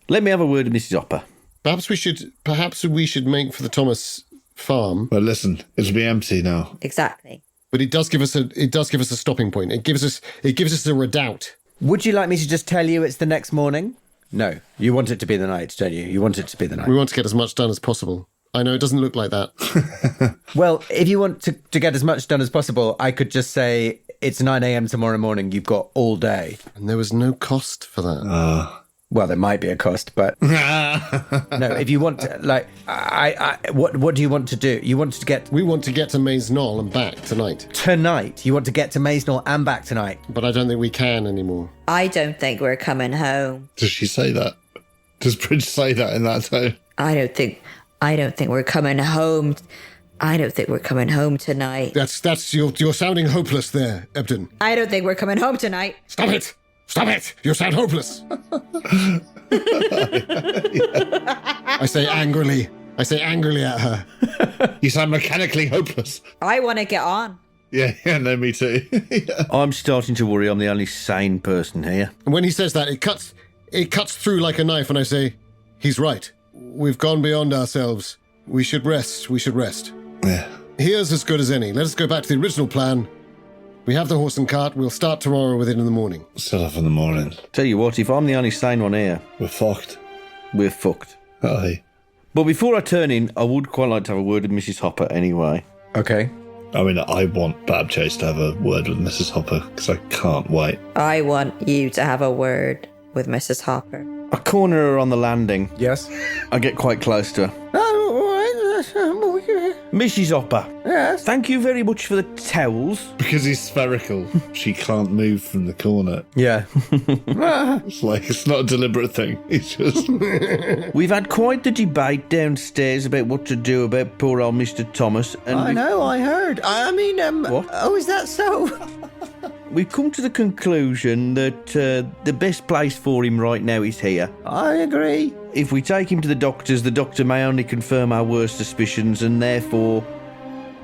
Let me have a word with Mrs. Hopper. Perhaps we should make for the Thomas farm, But listen, it'll be empty now. Exactly. but it does give us a stopping point. It gives us a redoubt. Would you like me to just tell you it's the next morning? No, you want it to be the night, don't you? You want it to be the night. We want to get as much done as possible. I know it doesn't look like that. Well, if you want to get as much done as possible, I could just say it's 9 a.m. tomorrow morning. You've got all day. And there was no cost for that. Well, there might be a cost, but no. If you want, what do you want to do? You want to get We want to get to Maze Knoll and back tonight. tonight. You want to get to Maze Knoll and back tonight. But I don't think we can anymore. I don't think we're coming home. Does she say that? Does Bridge say that in that tone? I don't think we're coming home. I don't think we're coming home tonight. That's you're sounding hopeless there, Ebden. I don't think we're coming home tonight. Stop it! Stop it! You sound hopeless. I say angrily at her. You sound mechanically hopeless. I want to get on. Yeah, no, me too. Yeah. I'm starting to worry I'm the only sane person here. And when he says that, it cuts through like a knife, and I say, he's right. We've gone beyond ourselves. We should rest. Yeah. Here's as good as any. Let us go back to the original plan. We have the horse and cart. We'll start tomorrow with it in the morning. Set off in the morning. Tell you what, if I'm the only sane one here, We're fucked. we're fucked. Aye. But before I turn in, I would quite like to have a word with Mrs. Hopper anyway. Okay. I mean, I want Bab Chase to have a word with Mrs. Hopper because I can't wait. I want you to have a word with Mrs. Hopper. I corner her on the landing. Yes. I get quite close to her. Mrs. Hopper, Yes. thank you very much for the towels. Because he's spherical, she can't move from the corner. Yeah. It's not a deliberate thing. It's just... We've had quite the debate downstairs about what to do about poor old Mr. Thomas. And I know, I heard. I mean, What? Oh, is that so? we've come to the conclusion that the best place for him right now is here. I agree. If we take him to the doctor may only confirm our worst suspicions, and therefore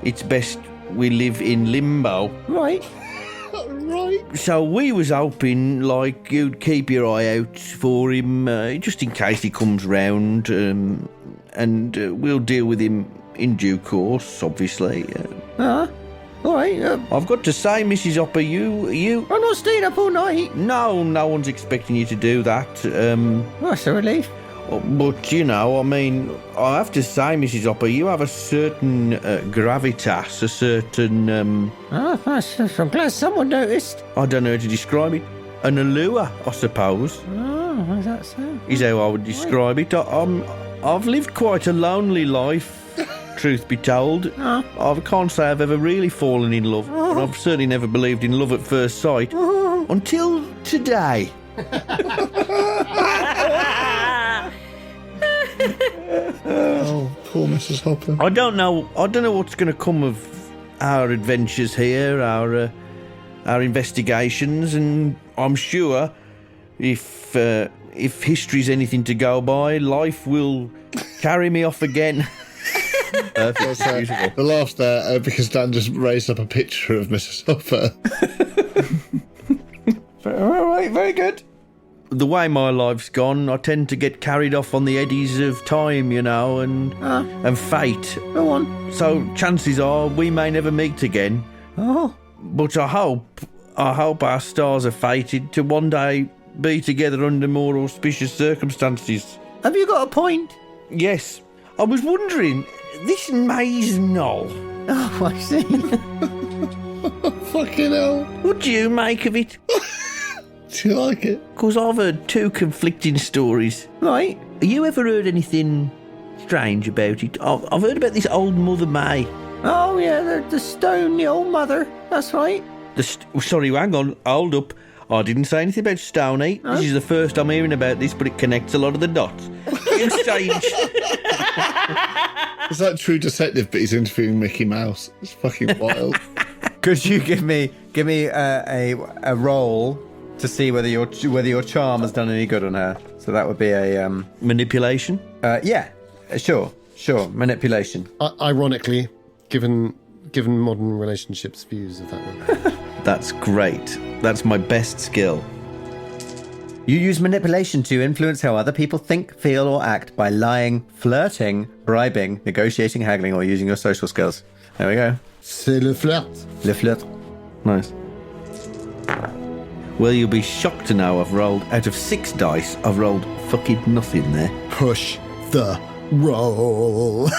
it's best we live in limbo. Right. right. So we was hoping, like, you'd keep your eye out for him, just in case he comes round, and we'll deal with him in due course, obviously. All right. I've got to say, Mrs. Hopper, you... I'm not staying up all night. No one's expecting you to do that. That's a relief. But, you know, I mean, I have to say, Mrs. Hopper, you have a certain gravitas, a certain... I'm glad someone noticed. I don't know how to describe it. An allure, I suppose, Oh, is that so? is how I would describe it. I've lived quite a lonely life, truth be told. I can't say I've ever really fallen in love, and I've certainly never believed in love at first sight. Until today. Oh, poor Mrs. Hopper. I don't know what's going to come of our adventures here, our investigations, and I'm sure if history's anything to go by, life will carry me off again. Perfect, beautiful. The laugh there because Dan just raised up a picture of Mrs. Hopper. All right, very good. The way my life's gone, I tend to get carried off on the eddies of time, you know, and fate. Go on. So chances are we may never meet again. Oh. But I hope our stars are fated to one day be together under more auspicious circumstances. Have you got a point? Yes, I was wondering, this Maze Knoll, Oh, I see. Fucking hell. what do you make of it? Do you like it? Because I've heard two conflicting stories. Right. Have you ever heard anything strange about it? I've heard about this old Mother May. Oh, yeah, the stone, the old mother. That's right. Sorry, hang on, hold up. I didn't say anything about Stoney. No? This is the first I'm hearing about this, but it connects a lot of the dots. You change. It's like True Detective, but he's interviewing Mickey Mouse. It's fucking wild. Could you give me a roll to see whether your charm has done any good on her? So that would be a Manipulation? yeah, sure, manipulation. Ironically, given modern relationships' views of that one. That's great. That's my best skill. You use manipulation to influence how other people think, feel, or act by lying, flirting, bribing, negotiating, haggling, or using your social skills. There we go. C'est le flirt. Le flirt. Nice. Well, you'll be shocked to know I've rolled, out of 6 dice, I've rolled fucking nothing there. Push the roll.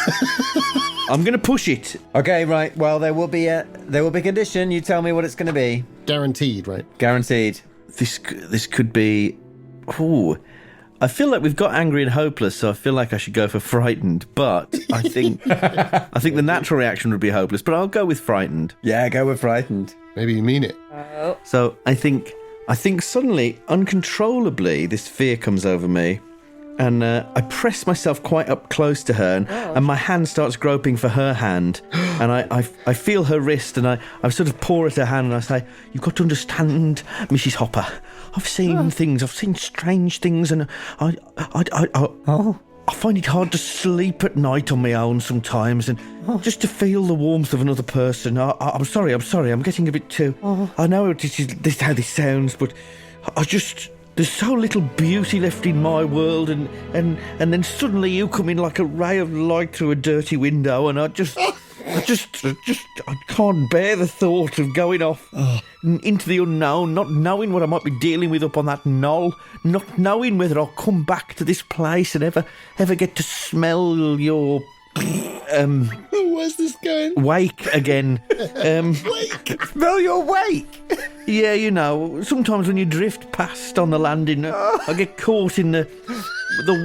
I'm going to push it. Okay, right. Well, there will be a condition. You tell me what it's going to be. Guaranteed, right? Guaranteed. This could be... Ooh. I feel like we've got angry and hopeless, so I feel like I should go for frightened. But I think the natural reaction would be hopeless. But I'll go with frightened. Yeah, go with frightened. Maybe you mean it. So I think suddenly, uncontrollably, this fear comes over me. And I press myself quite up close to her, and my hand starts groping for her hand. And I feel her wrist, and I sort of paw at her hand, and I say, "You've got to understand, Mrs. Hopper. I've seen things. I've seen strange things, and I find it hard to sleep at night on my own sometimes, and just to feel the warmth of another person. I'm sorry. I'm getting a bit too... I know this is how this sounds, but I just... There's so little beauty left in my world, and then suddenly you come in like a ray of light through a dirty window, and I can't bear the thought of going off into the unknown, not knowing what I might be dealing with up on that knoll, not knowing whether I'll come back to this place and ever get to smell your Where's this going? wake again. Smell your wake. Yeah, you know, sometimes when you drift past on the landing, I get caught in the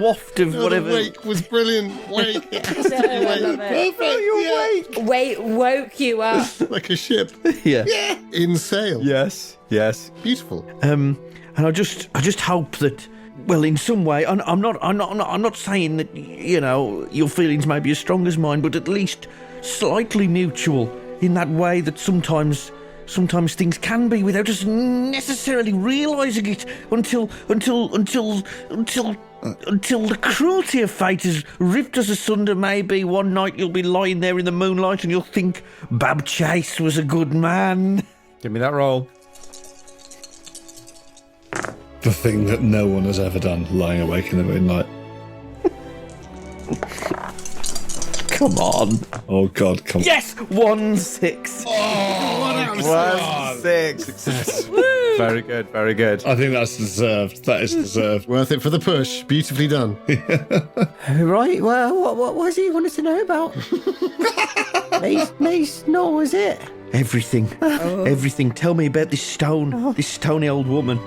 waft of whatever. The wake was brilliant. Wake. It has to be I love wake. it. Perfect. Yeah. Wait, woke you up. Like a ship Yeah. in sail. Yes. Beautiful. And I just hope that, well, in some way, I'm not saying that, you know, your feelings may be as strong as mine, but at least slightly mutual in that way that sometimes things can be without us necessarily realising it until the cruelty of fate has ripped us asunder. Maybe one night you'll be lying there in the moonlight and you'll think Bab Chase was a good man. Give me that roll. The thing that no one has ever done, lying awake in the moonlight. Come on. Oh, God, come on. Yes! 1-6. Oh, 1-6. Success. Very good. I think that's deserved. That is deserved. Worth it for the push. Beautifully done. Right. Well, what was it you wanted to know about? Mace, no, was it? Everything. Everything. Tell me about this stone. This stony old woman.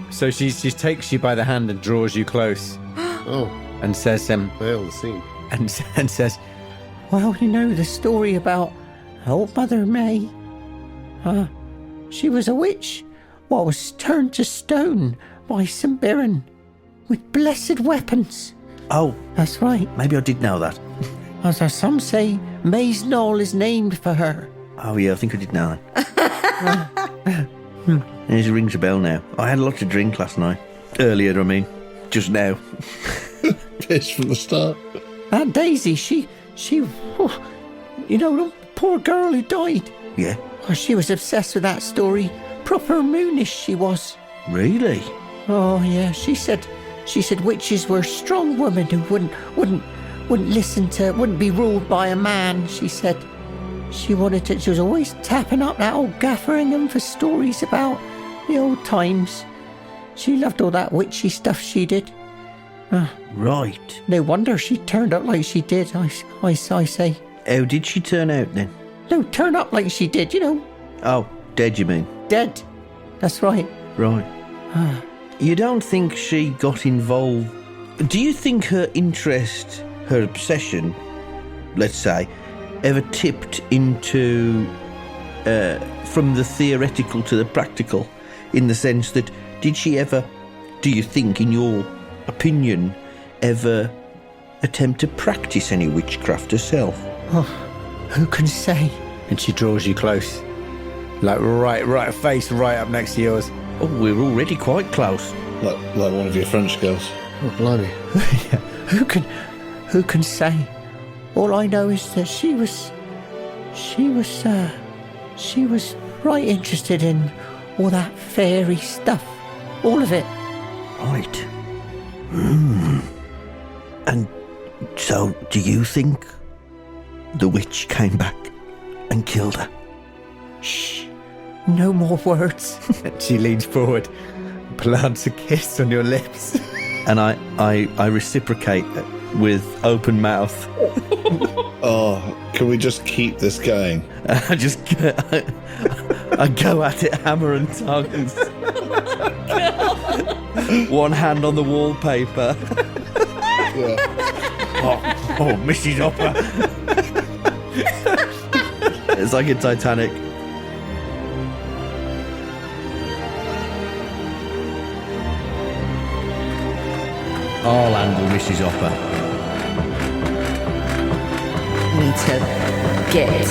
So she takes you by the hand and draws you close Oh, and says, veil the scene. and says, well, you know the story about old Mother May. She was a witch, what was turned to stone by St. Biron with blessed weapons. Oh, That's right. maybe I did know that. As some say, May's Knoll is named for her. Oh, yeah, I think I did know that. It rings a bell now. I had a lot to drink last night. Earlier, I mean. Just now. Piss from the start. Aunt Daisy, she, you know, the poor girl who died. Yeah. Oh, she was obsessed with that story. Proper moonish she was. Really? Oh yeah, she said witches were strong women who wouldn't be ruled by a man. She said she was always tapping up that old Gafferingham for stories about the old times. She loved all that witchy stuff she did. Right. No wonder she turned up like she did, I say. How did she turn out then? No, turn up like she did, you know. Oh, dead, you mean? Dead. That's right. Right. You don't think she got involved? Do you think her interest, her obsession, let's say, ever tipped into from the theoretical to the practical, in the sense that did she ever, do you think, in your opinion, ever attempt to practice any witchcraft herself? Oh, who can say? And she draws you close. Like right face right up next to yours. Oh, we're already quite close. Like one of your French girls. Oh, blimey. Yeah. Who can say? All I know is that she was right interested in all that fairy stuff. All of it. Right. And so, do you think the witch came back and killed her? Shh. No more words. She leans forward, plants a kiss on your lips. And I reciprocate with open mouth. Oh, can we just keep this going? I just I go at it hammer and tongs. One hand on the wallpaper. Oh, Mrs. Hopper. It's like in Titanic. I'll handle Mrs. Hopper. Need to get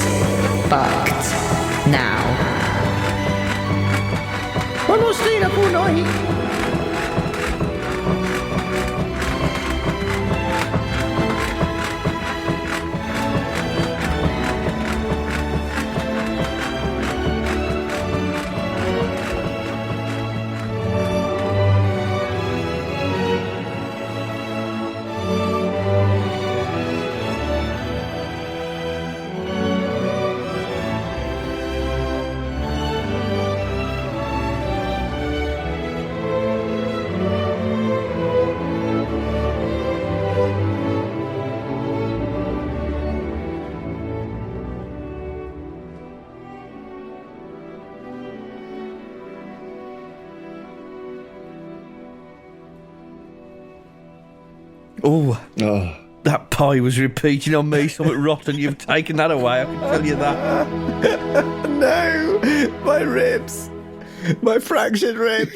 fucked now. I'm not staying up all night. Oh, Oh, that pie was repeating on me. Something rotten. You've taken that away. I can tell you that. No, my ribs. My fractured ribs.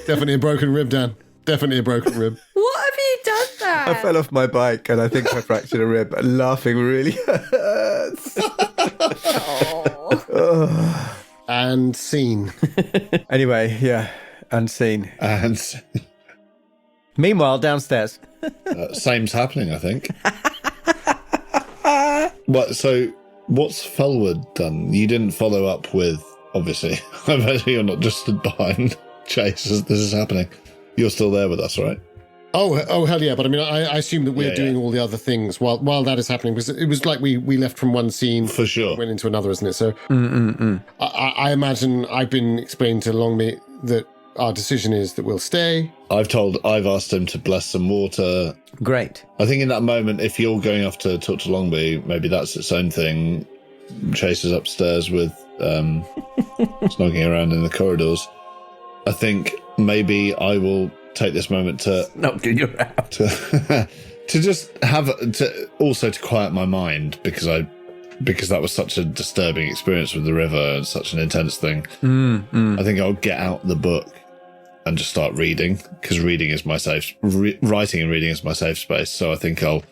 Definitely a broken rib, Dan. Definitely a broken rib. What have you done there? I fell off my bike and I think I fractured a rib. Laughing really hurts. And scene. Anyway, yeah, unseen. and Meanwhile, downstairs. same's happening, I think. So what's Fellwood done? You didn't follow up with, obviously. I bet you're not just stood behind Chase as this is happening. You're still there with us, right? Oh, hell yeah! But I mean, I assume that we're Yeah, doing yeah. all the other things while that is happening, because it was like we left from one scene, For sure. went into another, isn't it? So I imagine I've been explaining to Longmeat that our decision is that we'll stay. I've asked him to bless some water. Great. I think in that moment, if you're going off to talk to Longby, maybe that's its own thing. Chase is upstairs with snogging around in the corridors. I think maybe I will take this moment to Knocked in your out. to just to quiet my mind because that was such a disturbing experience with the river and such an intense thing. I think I'll get out the book and just start reading, because writing and reading is my safe space. So I think it's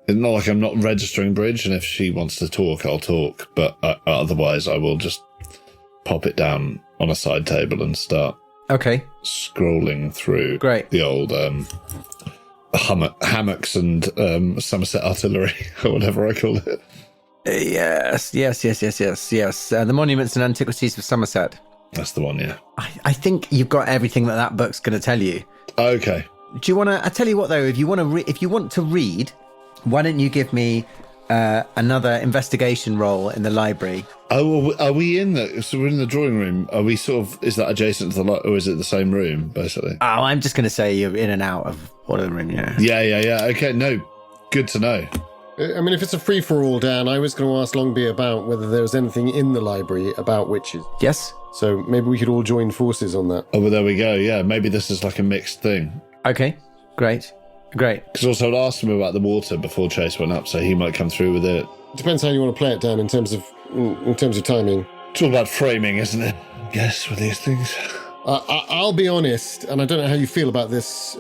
not like I'm not registering bridge, and if she wants to talk, I'll talk. But otherwise, I will just pop it down on a side table and start Okay. scrolling through Great. the old hammocks and Somerset artillery, or whatever I call it. Yes. The Monuments and Antiquities of Somerset. That's the one, yeah. I think you've got everything that book's going to tell you. Okay. Do you want to? I tell you what, though, if you want to read, why don't you give me another investigation roll in the library? Oh, are we in the? So we're in the drawing room. Are we sort of? Is that adjacent to the or is it the same room basically? Oh, I'm just going to say you're in and out of whatever room. Yeah. Yeah. Okay, no, good to know. I mean, if it's a free-for-all, Dan, I was going to ask Longby about whether there was anything in the library about witches. Yes. So maybe we could all join forces on that. Oh, well, there we go. Yeah, maybe this is like a mixed thing. Okay. Great. Because also I'd asked him about the water before Chase went up, so he might come through with it. Depends how you want to play it, Dan, in terms of timing. It's all about framing, isn't it? Yes, with these things. I'll be honest, and I don't know how you feel about this,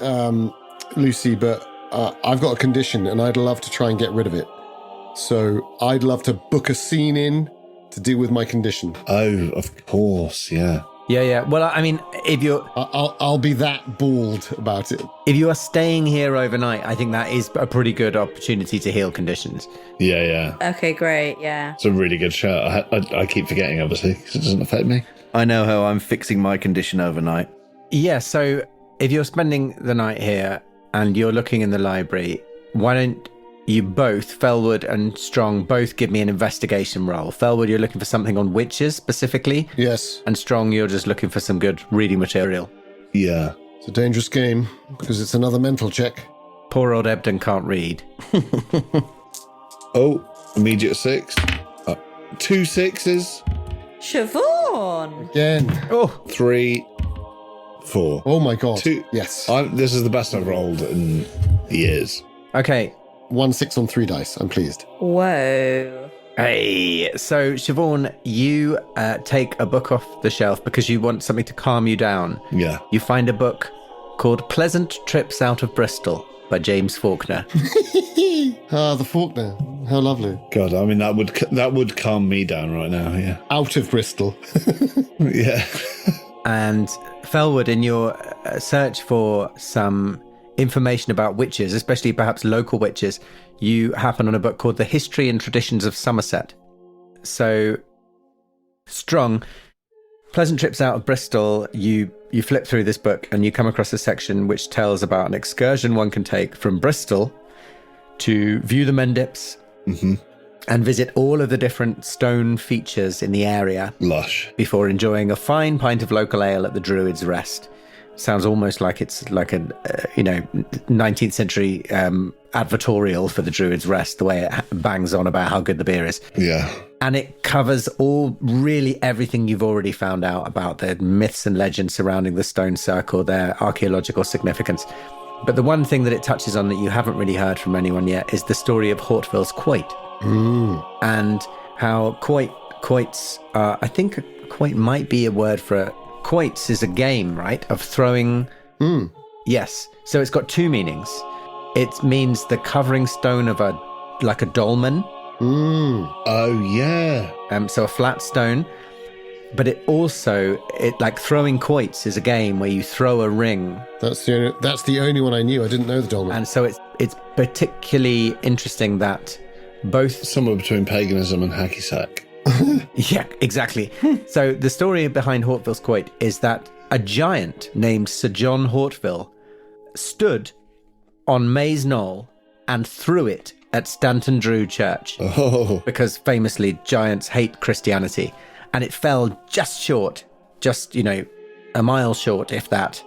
Lucy, but I've got a condition, and I'd love to try and get rid of it. So I'd love to book a scene in to deal with my condition. Oh, of course, yeah. Yeah. Well, I mean, if you're I'll be that bald about it. if you are staying here overnight, I think that is a pretty good opportunity to heal conditions. Yeah. Okay, great. Yeah. It's a really good shout. I keep forgetting, obviously, because it doesn't affect me. I know how I'm fixing my condition overnight. Yeah. So if you're spending the night here and you're looking in the library, why don't you both, Fellwood and Strong, both give me an investigation roll? Fellwood, you're looking for something on witches specifically? Yes. And Strong, you're just looking for some good reading material? Yeah. It's a dangerous game because it's another mental check. Poor old Ebden can't read. Oh, immediate 6. 2 6s. Siobhan! Again. Oh, 3, 4. Oh my god. 2. Yes. This is the best I've rolled in years. okay. 1 6 on 3 dice. I'm pleased. Whoa. Hey, so Siobhan, you take a book off the shelf because you want something to calm you down. Yeah. You find a book called Pleasant Trips Out of Bristol by James Faulkner. Ah, the Faulkner. How lovely. God, I mean, that would calm me down right now, yeah. Out of Bristol. Yeah. And Fellwood, in your search for some information about witches, especially perhaps local witches, you happen on a book called The History and Traditions of Somerset. So, Strong, Pleasant Trips Out of Bristol, you flip through this book and you come across a section which tells about an excursion one can take from Bristol to view the Mendips and visit all of the different stone features in the area Lush. before enjoying a fine pint of local ale at the Druid's Rest. Sounds almost like it's like a 19th century advertorial for the Druid's Rest, the way it bangs on about how good the beer is. Yeah. And it covers really everything you've already found out about the myths and legends surrounding the Stone Circle, their archaeological significance. But the one thing that it touches on that you haven't really heard from anyone yet is the story of Hauteville's quoit. And how quoits are, I think quoit might be a word for it. Quoits is a game, right, of throwing. Yes. So it's got two meanings. It means the covering stone of a dolmen. Oh, yeah. So a flat stone. But it like throwing quoits is a game where you throw a ring. That's the only one I knew. I didn't know the dolmen. And so it's particularly interesting that both... Somewhere between paganism and hacky sack. Yeah, exactly. So the story behind Hauteville's quoit is that a giant named Sir John Hauteville stood on Maze Knoll and threw it at Stanton Drew Church. Oh. Because famously giants hate Christianity. And it fell just short, a mile short, if that,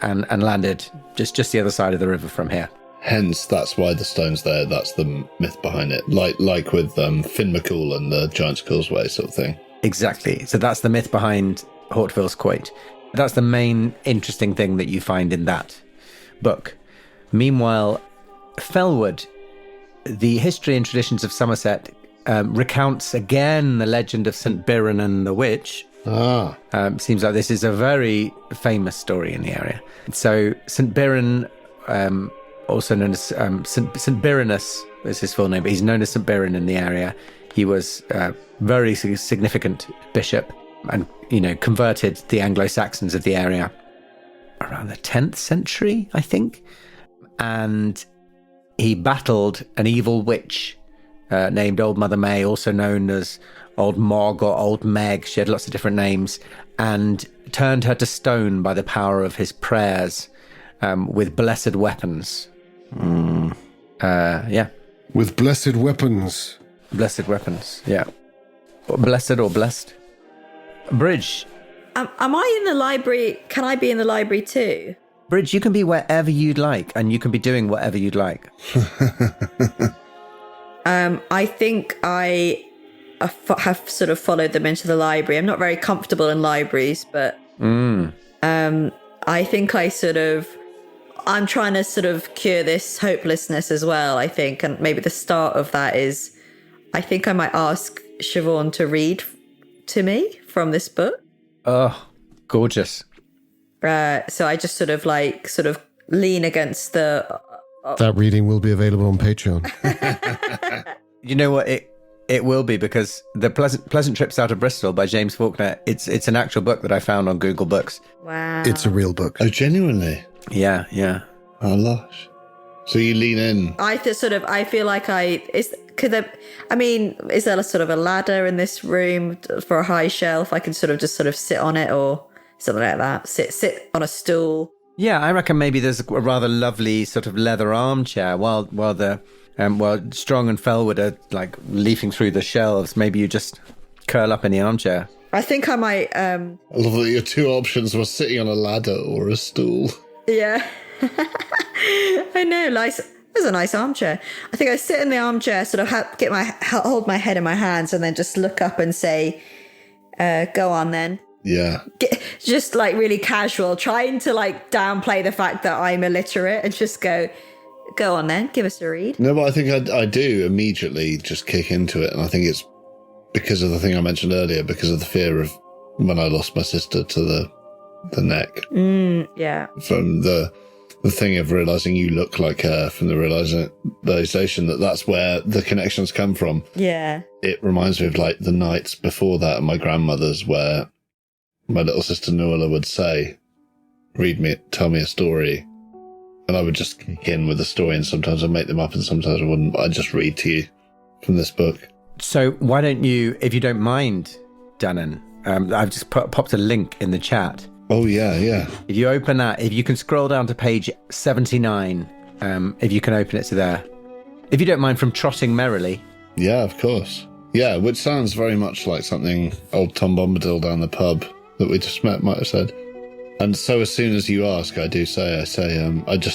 and landed just the other side of the river from here. Hence, that's why the stone's there. That's the myth behind it. Like with Finn McCool and the Giant's Causeway sort of thing. Exactly. So that's the myth behind Hauteville's quoit. That's the main interesting thing that you find in that book. Meanwhile, Fellwood, The History and Traditions of Somerset, recounts again the legend of St. Biran and the Witch. Seems like this is a very famous story in the area. So St. Biran, also known as St. Biranus is his full name, but he's known as St. Biran in the area. He was a very significant bishop and, converted the Anglo-Saxons of the area around the 10th century, I think. And he battled an evil witch named Old Mother May, also known as Old Mog or Old Meg. She had lots of different names, and turned her to stone by the power of his prayers with blessed weapons. Yeah. With blessed weapons. Blessed weapons, yeah. Blessed or blessed. Bridge. Am I in the library? Can I be in the library too? Bridge, you can be wherever you'd like, and you can be doing whatever you'd like. I think I have sort of followed them into the library. I'm not very comfortable in libraries, but I think I'm trying to sort of cure this hopelessness as well, I think. And maybe the start of that is, I think I might ask Siobhan to read to me from this book. Oh, gorgeous. So I just sort of lean against the... That reading will be available on Patreon. You know what? It will be, because the Pleasant Trips Out of Bristol by James Faulkner, it's an actual book that I found on Google Books. Wow. It's a real book. Oh, genuinely? Yeah. Oh, lush. So you lean in. I feel like is there a sort of a ladder in this room for a high shelf? I can sort of sit on it or something like that. Sit on a stool. Yeah, I reckon maybe there's a rather lovely sort of leather armchair while Strong and Fellwood are like leafing through the shelves. Maybe you just curl up in the armchair. I think I might. I love that your two options were sitting on a ladder or a stool. Yeah. I know, nice. There's a nice armchair. I think I sit in the armchair, sort of hold my head in my hands, and then just look up and say, "Go on, then." Yeah. Just like really casual, trying to like downplay the fact that I'm illiterate, and just go on, then, give us a read. No, but I think I do immediately just kick into it, and I think it's because of the thing I mentioned earlier, because of the fear of when I lost my sister to the neck. Yeah. From the thing of realising you look like her, from the realisation that that's where the connections come from. Yeah. It reminds me of like the nights before that at my grandmother's, where my little sister Nuala would say, tell me a story. And I would just kick in with a story, and sometimes I'd make them up and sometimes I wouldn't, but I'd just read to you from this book. So why don't you, if you don't mind, Danann, I've just popped a link in the chat. Oh, yeah. If you open that, if you can scroll down to page 79, if you can open it to there. If you don't mind, from Trotting Merrily. Yeah, of course. Yeah, which sounds very much like something old Tom Bombadil down the pub that we just met might have said. And so as soon as you ask, I just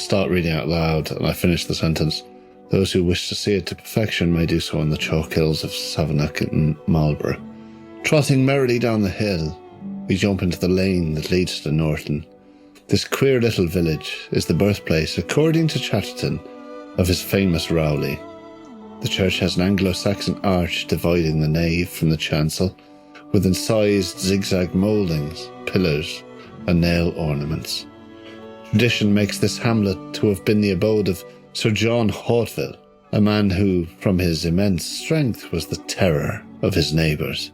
start reading out loud, and I finish the sentence. Those who wish to see it to perfection may do so on the chalk hills of Savernake and Marlborough. Trotting merrily down the hill, we jump into the lane that leads to Norton. This queer little village is the birthplace, according to Chatterton, of his famous Rowley. The church has an Anglo-Saxon arch dividing the nave from the chancel, with incised zigzag mouldings, pillars, and nail ornaments. Tradition makes this hamlet to have been the abode of Sir John Hauteville, a man who, from his immense strength, was the terror of his neighbours.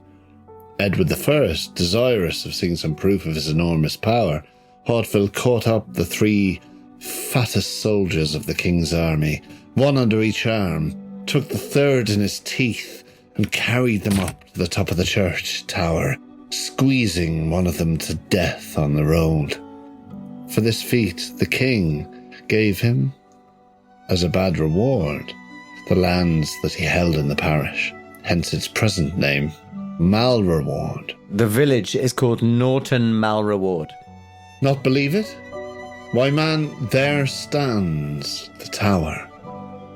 Edward I, desirous of seeing some proof of his enormous power, Hauteville caught up the 3 fattest soldiers of the king's army, one under each arm, took the third in his teeth, and carried them up to the top of the church tower, squeezing one of them to death on the road. For this feat, the king gave him, as a bad reward, the lands that he held in the parish, hence its present name, Malreward. The village is called Norton Malreward. Not believe it? Why, man, there stands the tower.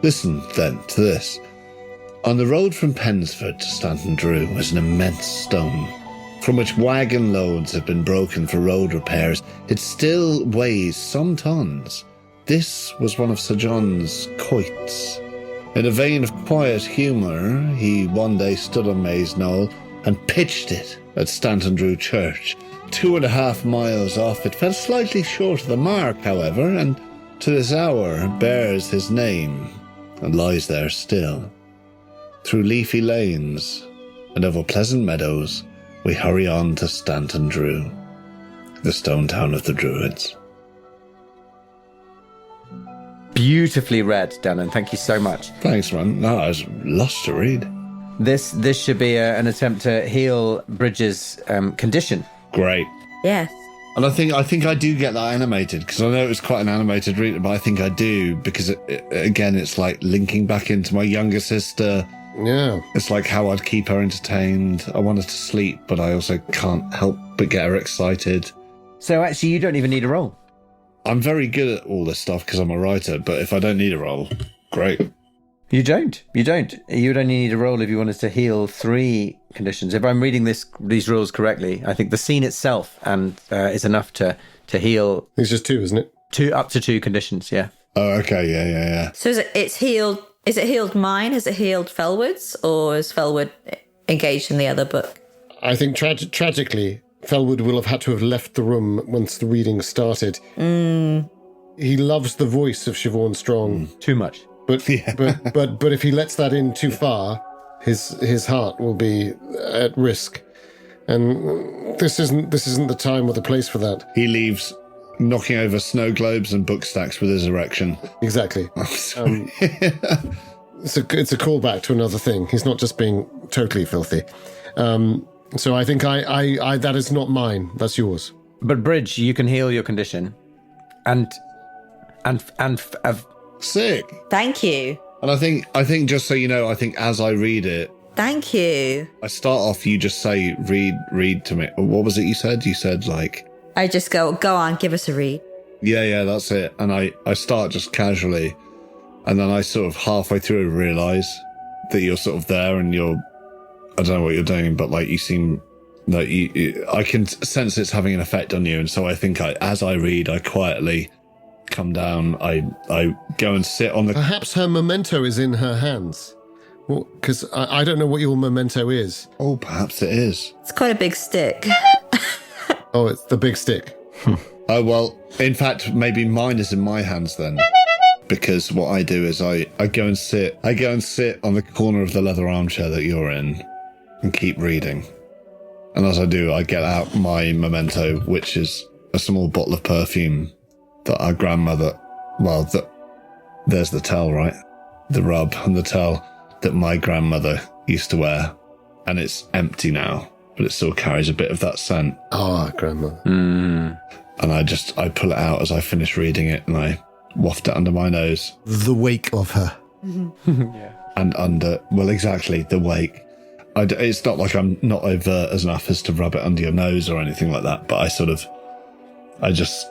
Listen, then, to this. On the road from Pensford to Stanton Drew is an immense stone, from which wagon loads have been broken for road repairs. It still weighs some tons. This was one of Sir John's quoits. In a vein of quiet humour, he one day stood on Maze Knoll and pitched it at Stanton Drew Church. 2.5 miles off, it fell slightly short of the mark, however, and to this hour bears his name and lies there still. Through leafy lanes and over pleasant meadows, we hurry on to Stanton Drew, the stone town of the Druids. Beautifully read, Danann. Thank you so much. Thanks, man. No, I was lost to read. This should be an attempt to heal Bridges' condition. Great. Yes. And I think I do get that animated, because I know it was quite an animated read, but I think I do, because again, it's like linking back into my younger sister. Yeah. It's like how I'd keep her entertained. I want her to sleep, but I also can't help but get her excited. So actually, you don't even need a roll. I'm very good at all this stuff because I'm a writer, but if I don't need a roll, great. You don't. You would only need a roll if you wanted to heal 3 conditions. If I'm reading these rules correctly, I think the scene itself is enough to heal. It's just 2, isn't it? Up to 2 conditions, yeah. Oh, okay, yeah. So it's healed. Is it healed mine? Has it healed Fellwood's? Or is Fellwood engaged in the other book? I think tragically, Fellwood will have had to have left the room once the reading started. He loves the voice of Siobhan Strong. Too much. But if he lets that in too far, his heart will be at risk. And this isn't the time or the place for that. He leaves knocking over snow globes and book stacks with his erection. Exactly. It's a callback to another thing. He's not just being totally filthy. So I think I that is not mine. That's yours. But Bridge, you can heal your condition. and Sick. Thank you. And I think just so you know, I think as I read it, Thank you. I start off, you just say, read to me. What was it you said? You said like... I just go on, give us a read. Yeah, that's it. And I start just casually. And then I sort of halfway through realise that you're sort of there and I don't know what you're doing, but like you seem like I can sense it's having an effect on you. And so I think as I read, I quietly come down. I go and sit on the... Perhaps her memento is in her hands. Because I don't know what your memento is. Oh, perhaps it is. It's quite a big stick. Oh, it's the big stick. Oh, well, in fact, maybe mine is in my hands then. Because what I do is I go and sit on the corner of the leather armchair that you're in and keep reading. And as I do, I get out my memento, which is a small bottle of perfume that our grandmother, there's the towel, right? The rub and the towel that my grandmother used to wear. And it's empty now, but it still carries a bit of that scent. Ah, grandmother. And I pull it out as I finish reading it and I waft it under my nose. The wake of her. Yeah. And under, well, exactly, the wake. It's not like I'm not overt enough as to rub it under your nose or anything like that, but I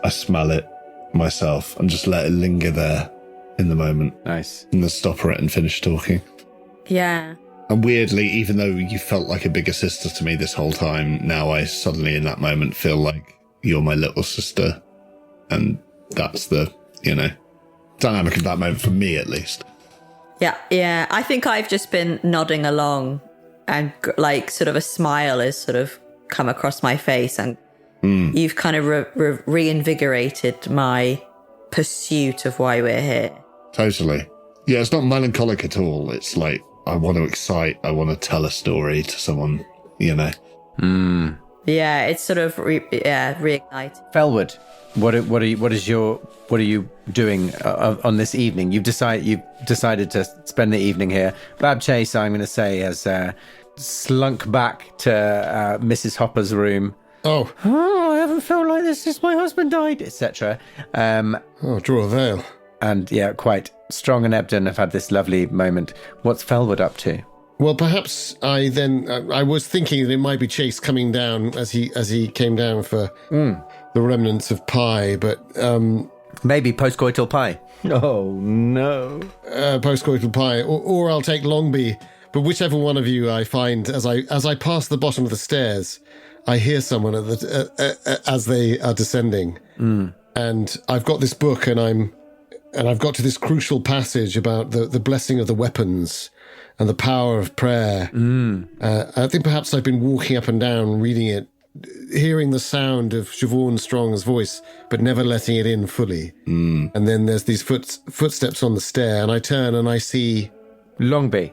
smell it myself and just let it linger there in the moment. Nice. And then stop it and finish talking. Yeah. And weirdly, even though you felt like a bigger sister to me this whole time, now I suddenly in that moment feel like you're my little sister. And that's the, dynamic of that moment for me, at least. Yeah. I think I've just been nodding along and like sort of a smile has sort of come across my face and you've kind of reinvigorated my pursuit of why we're here. Totally. Yeah, it's not melancholic at all. It's like, I want to excite, I want to tell a story to someone, Yeah, it's sort of reignite. Fellwood, what are you doing on this evening? You've decided to spend the evening here. Bab Chase, I'm going to say, has slunk back to Mrs. Hopper's room. Oh, I haven't felt like this since my husband died, etc. Draw a veil. And yeah, quite Strong and Ebden have had this lovely moment. What's Fellwood up to? Well, perhaps I was thinking that it might be Chase coming down as he came down for the remnants of pie, but maybe postcoital pie. Oh no, postcoital pie, or I'll take Longby. But whichever one of you I find as I pass the bottom of the stairs, I hear someone as they are descending, and I've got this book, and I've got to this crucial passage about the blessing of the weapons and the power of prayer. I think perhaps I've been walking up and down reading it, hearing the sound of Siobhan Strong's voice, but never letting it in fully. And then there's these footsteps on the stair, and I turn and I see... Longby.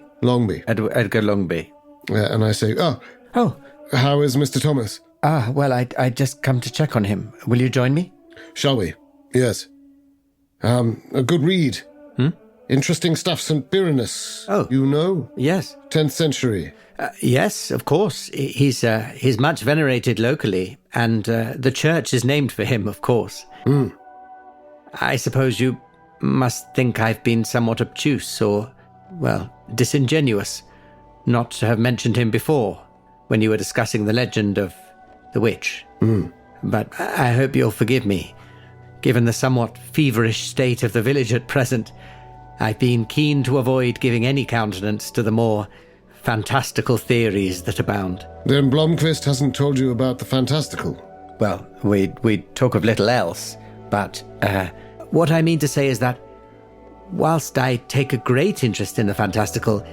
Edgar Longby. And I say, oh, how is Mr. Thomas? Well, I just come to check on him. Will you join me? Shall we? Yes. A good read. Interesting stuff, St. Birinus. Oh. You know? Yes. 10th century. Yes, of course. He's much venerated locally, and the church is named for him, of course. I suppose you must think I've been somewhat obtuse or, well, disingenuous not to have mentioned him before when you were discussing the legend of the witch. But I hope you'll forgive me. Given the somewhat feverish state of the village at present, I've been keen to avoid giving any countenance to the more fantastical theories that abound. Then Blomqvist hasn't told you about the fantastical? Well, we talk of little else, but what I mean to say is that whilst I take a great interest in the fantastical,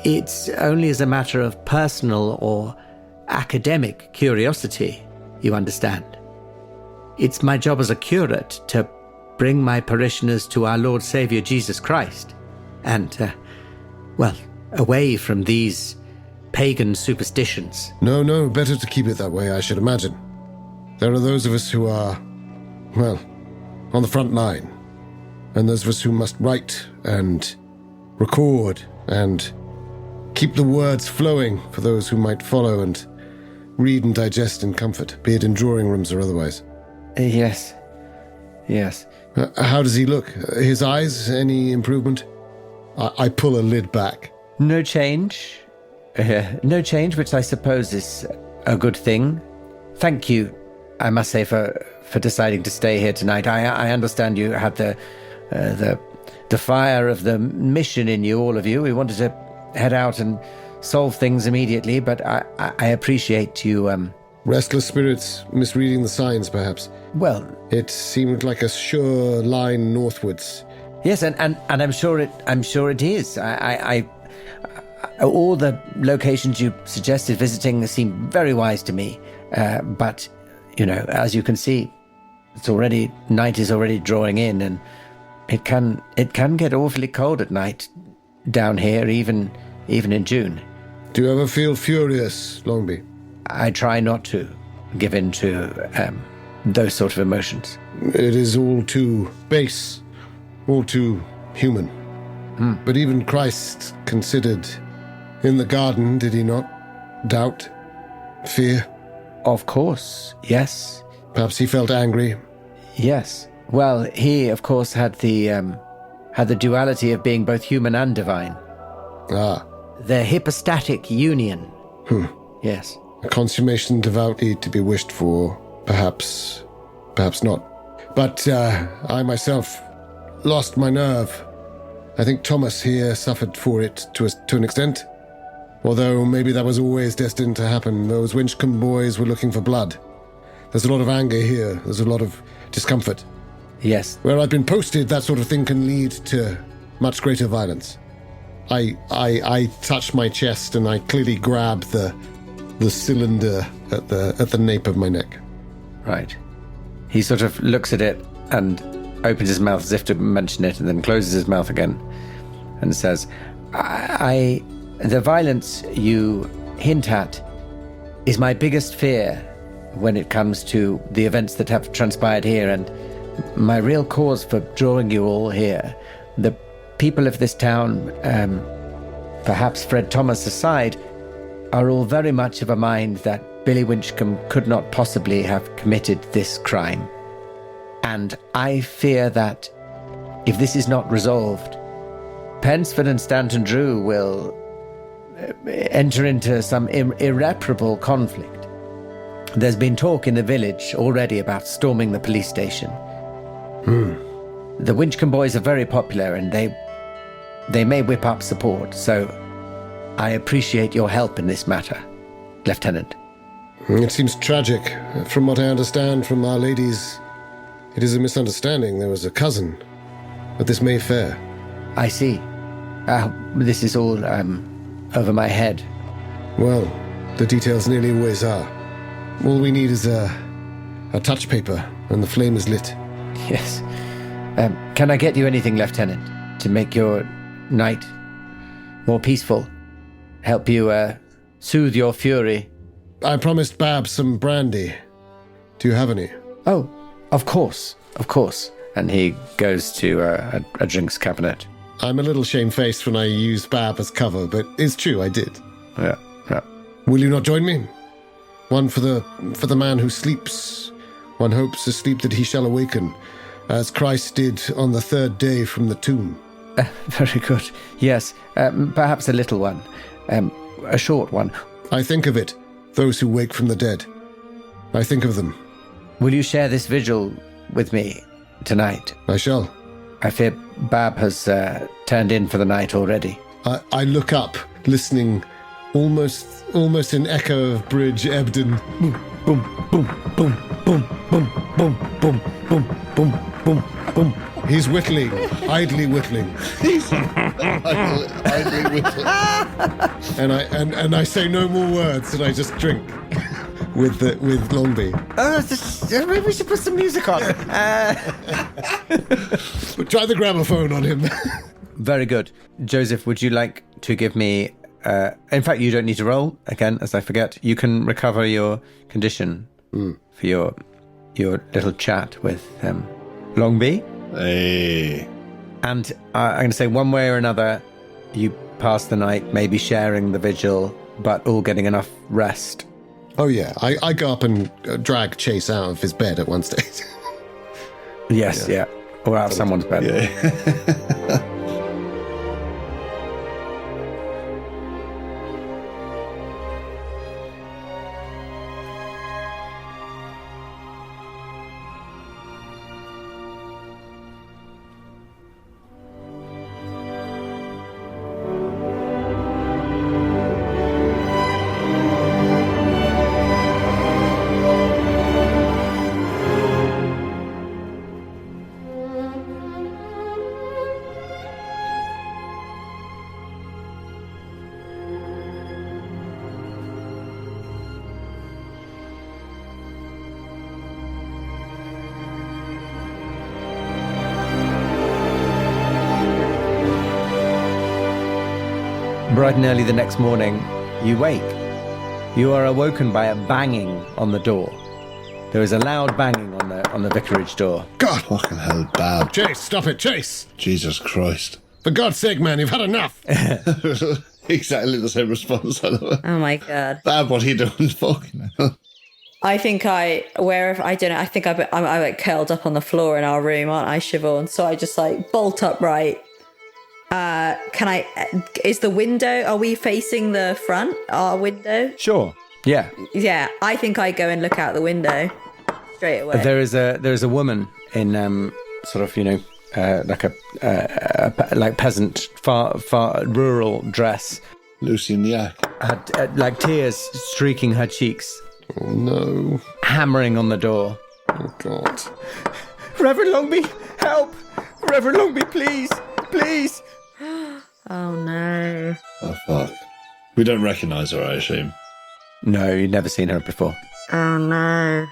it's only as a matter of personal or academic curiosity, you understand. It's my job as a curate to bring my parishioners to our Lord Saviour Jesus Christ, and, away from these pagan superstitions. No, better to keep it that way, I should imagine. There are those of us who are, on the front line, and those of us who must write and record and keep the words flowing for those who might follow and read and digest in comfort, be it in drawing rooms or otherwise. Yes. Yes. How does he look? His eyes, any improvement? I pull a lid back. No change. No change, which I suppose is a good thing. Thank you, I must say, for deciding to stay here tonight. I understand you had the fire of the mission in you, all of you. We wanted to head out and solve things immediately, but I appreciate you. Restless spirits, misreading the signs, perhaps. Well, It seemed like a sure line northwards. yes, and I'm sure it is. I all the locations you suggested visiting seem very wise to me. But as you can see, night is already drawing in, and it can get awfully cold at night down here, even in June. Do you ever feel furious, Longby? I try not to give in to those sort of emotions. It is all too base, all too human. But even Christ considered in the garden, did he not? Doubt? Fear? Of course, yes. Perhaps he felt angry. Yes. Well, he, of course, had the duality of being both human and divine. Ah, The hypostatic union. Yes. a consummation devoutly to be wished for. Perhaps not. But I myself lost my nerve. I think Thomas here suffered for it to an extent. Although maybe that was always destined to happen. Those Winchcombe boys were looking for blood. There's a lot of anger here. There's a lot of discomfort. Yes. Where I've been posted, that sort of thing can lead to much greater violence. I touch my chest and I clearly grab the cylinder at the nape of my neck. Right. He sort of looks at it and opens his mouth as if to mention it, and then closes his mouth again and says, the violence you hint at is my biggest fear when it comes to the events that have transpired here, and my real cause for drawing you all here. The people of this town, perhaps Fred Thomas aside, are all very much of a mind that Billy Winchcombe could not possibly have committed this crime. And I fear that if this is not resolved, Pensford and Stanton Drew will enter into some irreparable conflict. There's been talk in the village already about storming the police station. The Winchcombe boys are very popular, and they may whip up support, so I appreciate your help in this matter, Lieutenant. It seems tragic. From what I understand from Our Lady's, it is a misunderstanding. There was a cousin, but this may fare. I see. This is all over my head. Well, the details nearly always are. All we need is a touch paper, and the flame is lit. Yes. Can I get you anything, Lieutenant, to make your night more peaceful? Help you soothe your fury? I promised Bab some brandy. Do you have any? Oh, of course. And he goes to a drinks cabinet. I'm a little shamefaced when I use Bab as cover, but it's true, I did. Yeah. Will you not join me? One for the man who sleeps. One hopes to sleep that he shall awaken, as Christ did on the third day from the tomb. Very good. Yes, perhaps a little one. A short one. I think of it, those who wake from the dead. I think of them. Will you share this vigil with me tonight? I shall. I fear Bab has turned in for the night already. I look up, listening, almost in echo of Bridge Ebden. Boom, boom, boom, boom, boom, boom, boom, boom, boom, boom, boom. He's whittling, idly whittling. Idle Whittling. And I say no more words, and I just drink with Longby. Maybe we should put some music on. But try the gramophone on him. Very good. Joseph, would you like to give me... in fact, you don't need to roll, again, as I forget. You can recover your condition for your little chat with Longby. Hey. And I'm going to say one way or another, you pass the night maybe sharing the vigil, but all getting enough rest. Oh yeah, I go up and drag Chase out of his bed at one stage. Yes, yeah. Or out of someone's bed. Yeah. Bright and early the next morning, you wake. You are awoken by a banging on the door. There is a loud banging on the vicarage door. God! Fucking hell, bad. Chase, stop it, Chase! Jesus Christ. For God's sake, man, you've had enough! Exactly the same response. I love it. Oh my God. Bad, what are you doing? Fucking hell. I think I think I'm like curled up on the floor in our room, aren't I, Siobhan? So I just like bolt upright. Is the window, are we facing the front, our window? Sure. Yeah. Yeah, I think I go and look out the window straight away. There is a woman in sort of, like like peasant, far rural dress. Lucy in the Yak. Had like tears streaking her cheeks. Oh, no. Hammering on the door. Oh, God. Reverend Longby, help! Reverend Longby, please, please. Oh no. Oh, fuck. We don't recognise her, I assume. No, you've never seen her before. Oh no.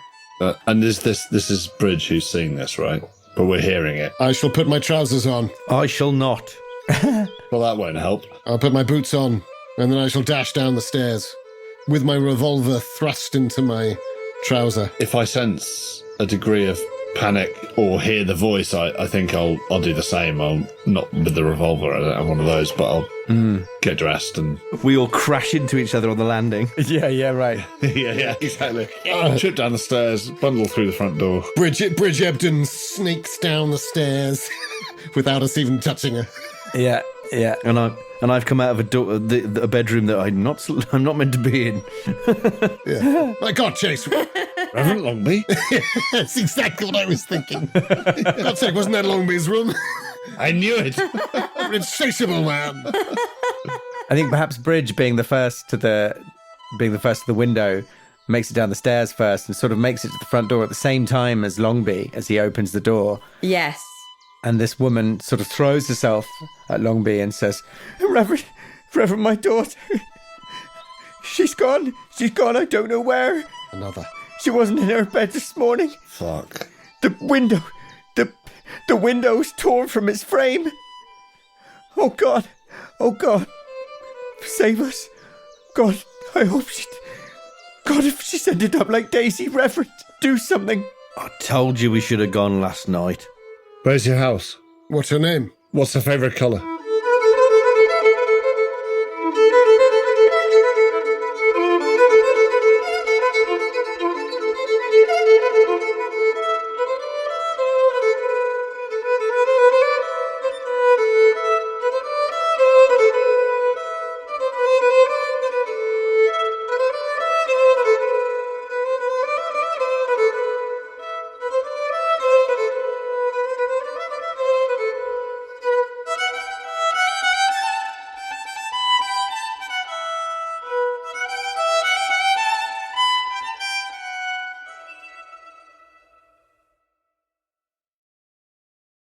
And this is Bridge who's seeing this, right? But we're hearing it. I shall put my trousers on. I shall not. Well, that won't help. I'll put my boots on, and then I shall dash down the stairs with my revolver thrust into my trouser. If I sense a degree of panic or hear the voice, I think I'll do the same. I'll not with the revolver. I don't have one of those, but I'll get dressed and We all crash into each other on the landing. Yeah, right. yeah, exactly. Trip down the stairs, bundle through the front door. Bridge Ebden sneaks down the stairs without us even touching her. Yeah. And I've come out of a bedroom that I'm not meant to be in. Yeah. My God, Chase. Reverend Longby? That's exactly what I was thinking. God's sake, wasn't that Longby's room? I knew it. Insatiable man. I think perhaps Bridge being the first to the window makes it down the stairs first and sort of makes it to the front door at the same time as Longby as he opens the door. Yes. And this woman sort of throws herself at Longby and says, Reverend, my daughter. She's gone. I don't know where. Another. She wasn't in her bed this morning. Fuck. The window's torn from its frame. Oh God. Save us. God, I hope if she's ended up like Daisy, Reverend, do something. I told you we should have gone last night. Where's your house? What's her name? What's her favourite colour?